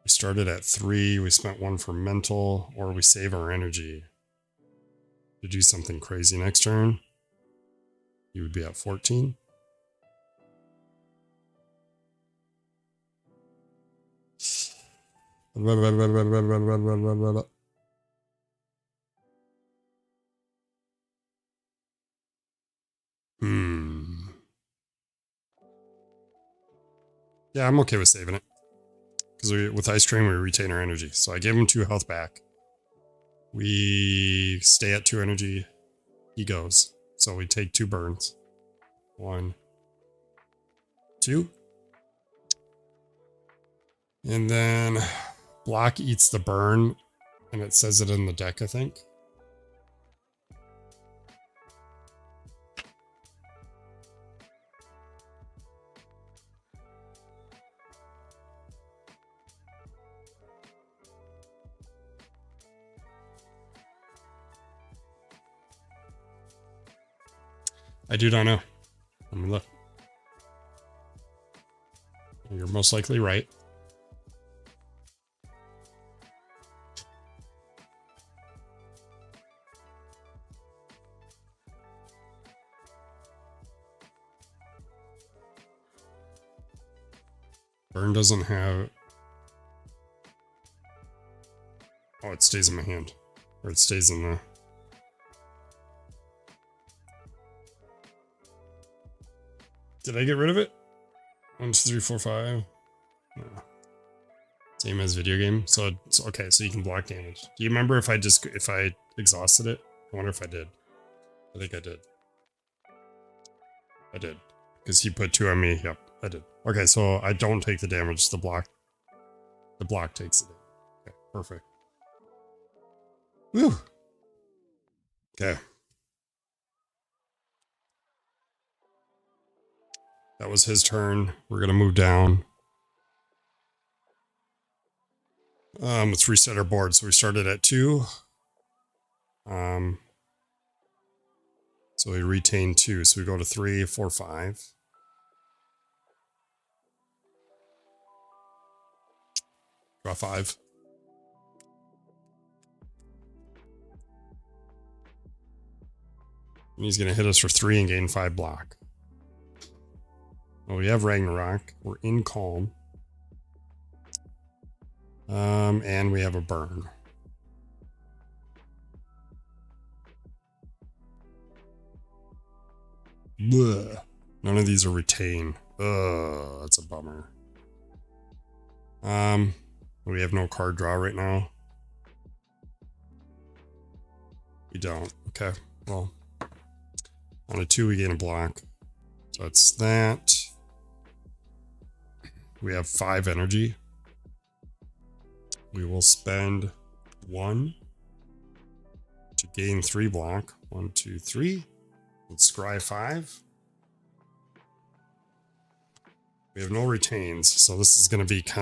[SPEAKER 1] We started at 3. We spent 1 for mental, or we save our energy to do something crazy next turn. You would be at 14. Yeah, I'm okay with saving it. Because with Ice Train, we retain our energy. So I gave him 2 health back. We stay at 2 energy. He goes. So we take 2 burns. 1, 2. And then block eats the burn. And it says it in the deck, I think. I do not know. Let me look. You're most likely right. Burn doesn't have... Oh, it stays in my hand. Or it stays in the... Did I get rid of it? 1, 2, 3, 4, 5. No. Same as video game. So it's okay. So you can block damage. Do you remember if I exhausted it? I wonder if I did. I think I did. I did. Because he put 2 on me. Yep, I did. Okay, so I don't take the damage. The block takes it. Okay, perfect. Whew. Okay. That was his turn. We're going to move down. Let's reset our board. So we started at 2. So we retain 2. So we go to 3, 4, 5. Draw 5. And he's going to hit us for 3 and gain 5 block. Well, we have Ragnarok. We're in Calm. And we have a burn. Blech. None of these are retain. Ugh, that's a bummer. We have no card draw right now. We don't. Okay. Well, on a 2, we gain a block. So it's that. We have 5 energy. We will spend 1 to gain 3 block. 1, 2, 3. Let's scry 5. We have no retains, so this is going to be kind of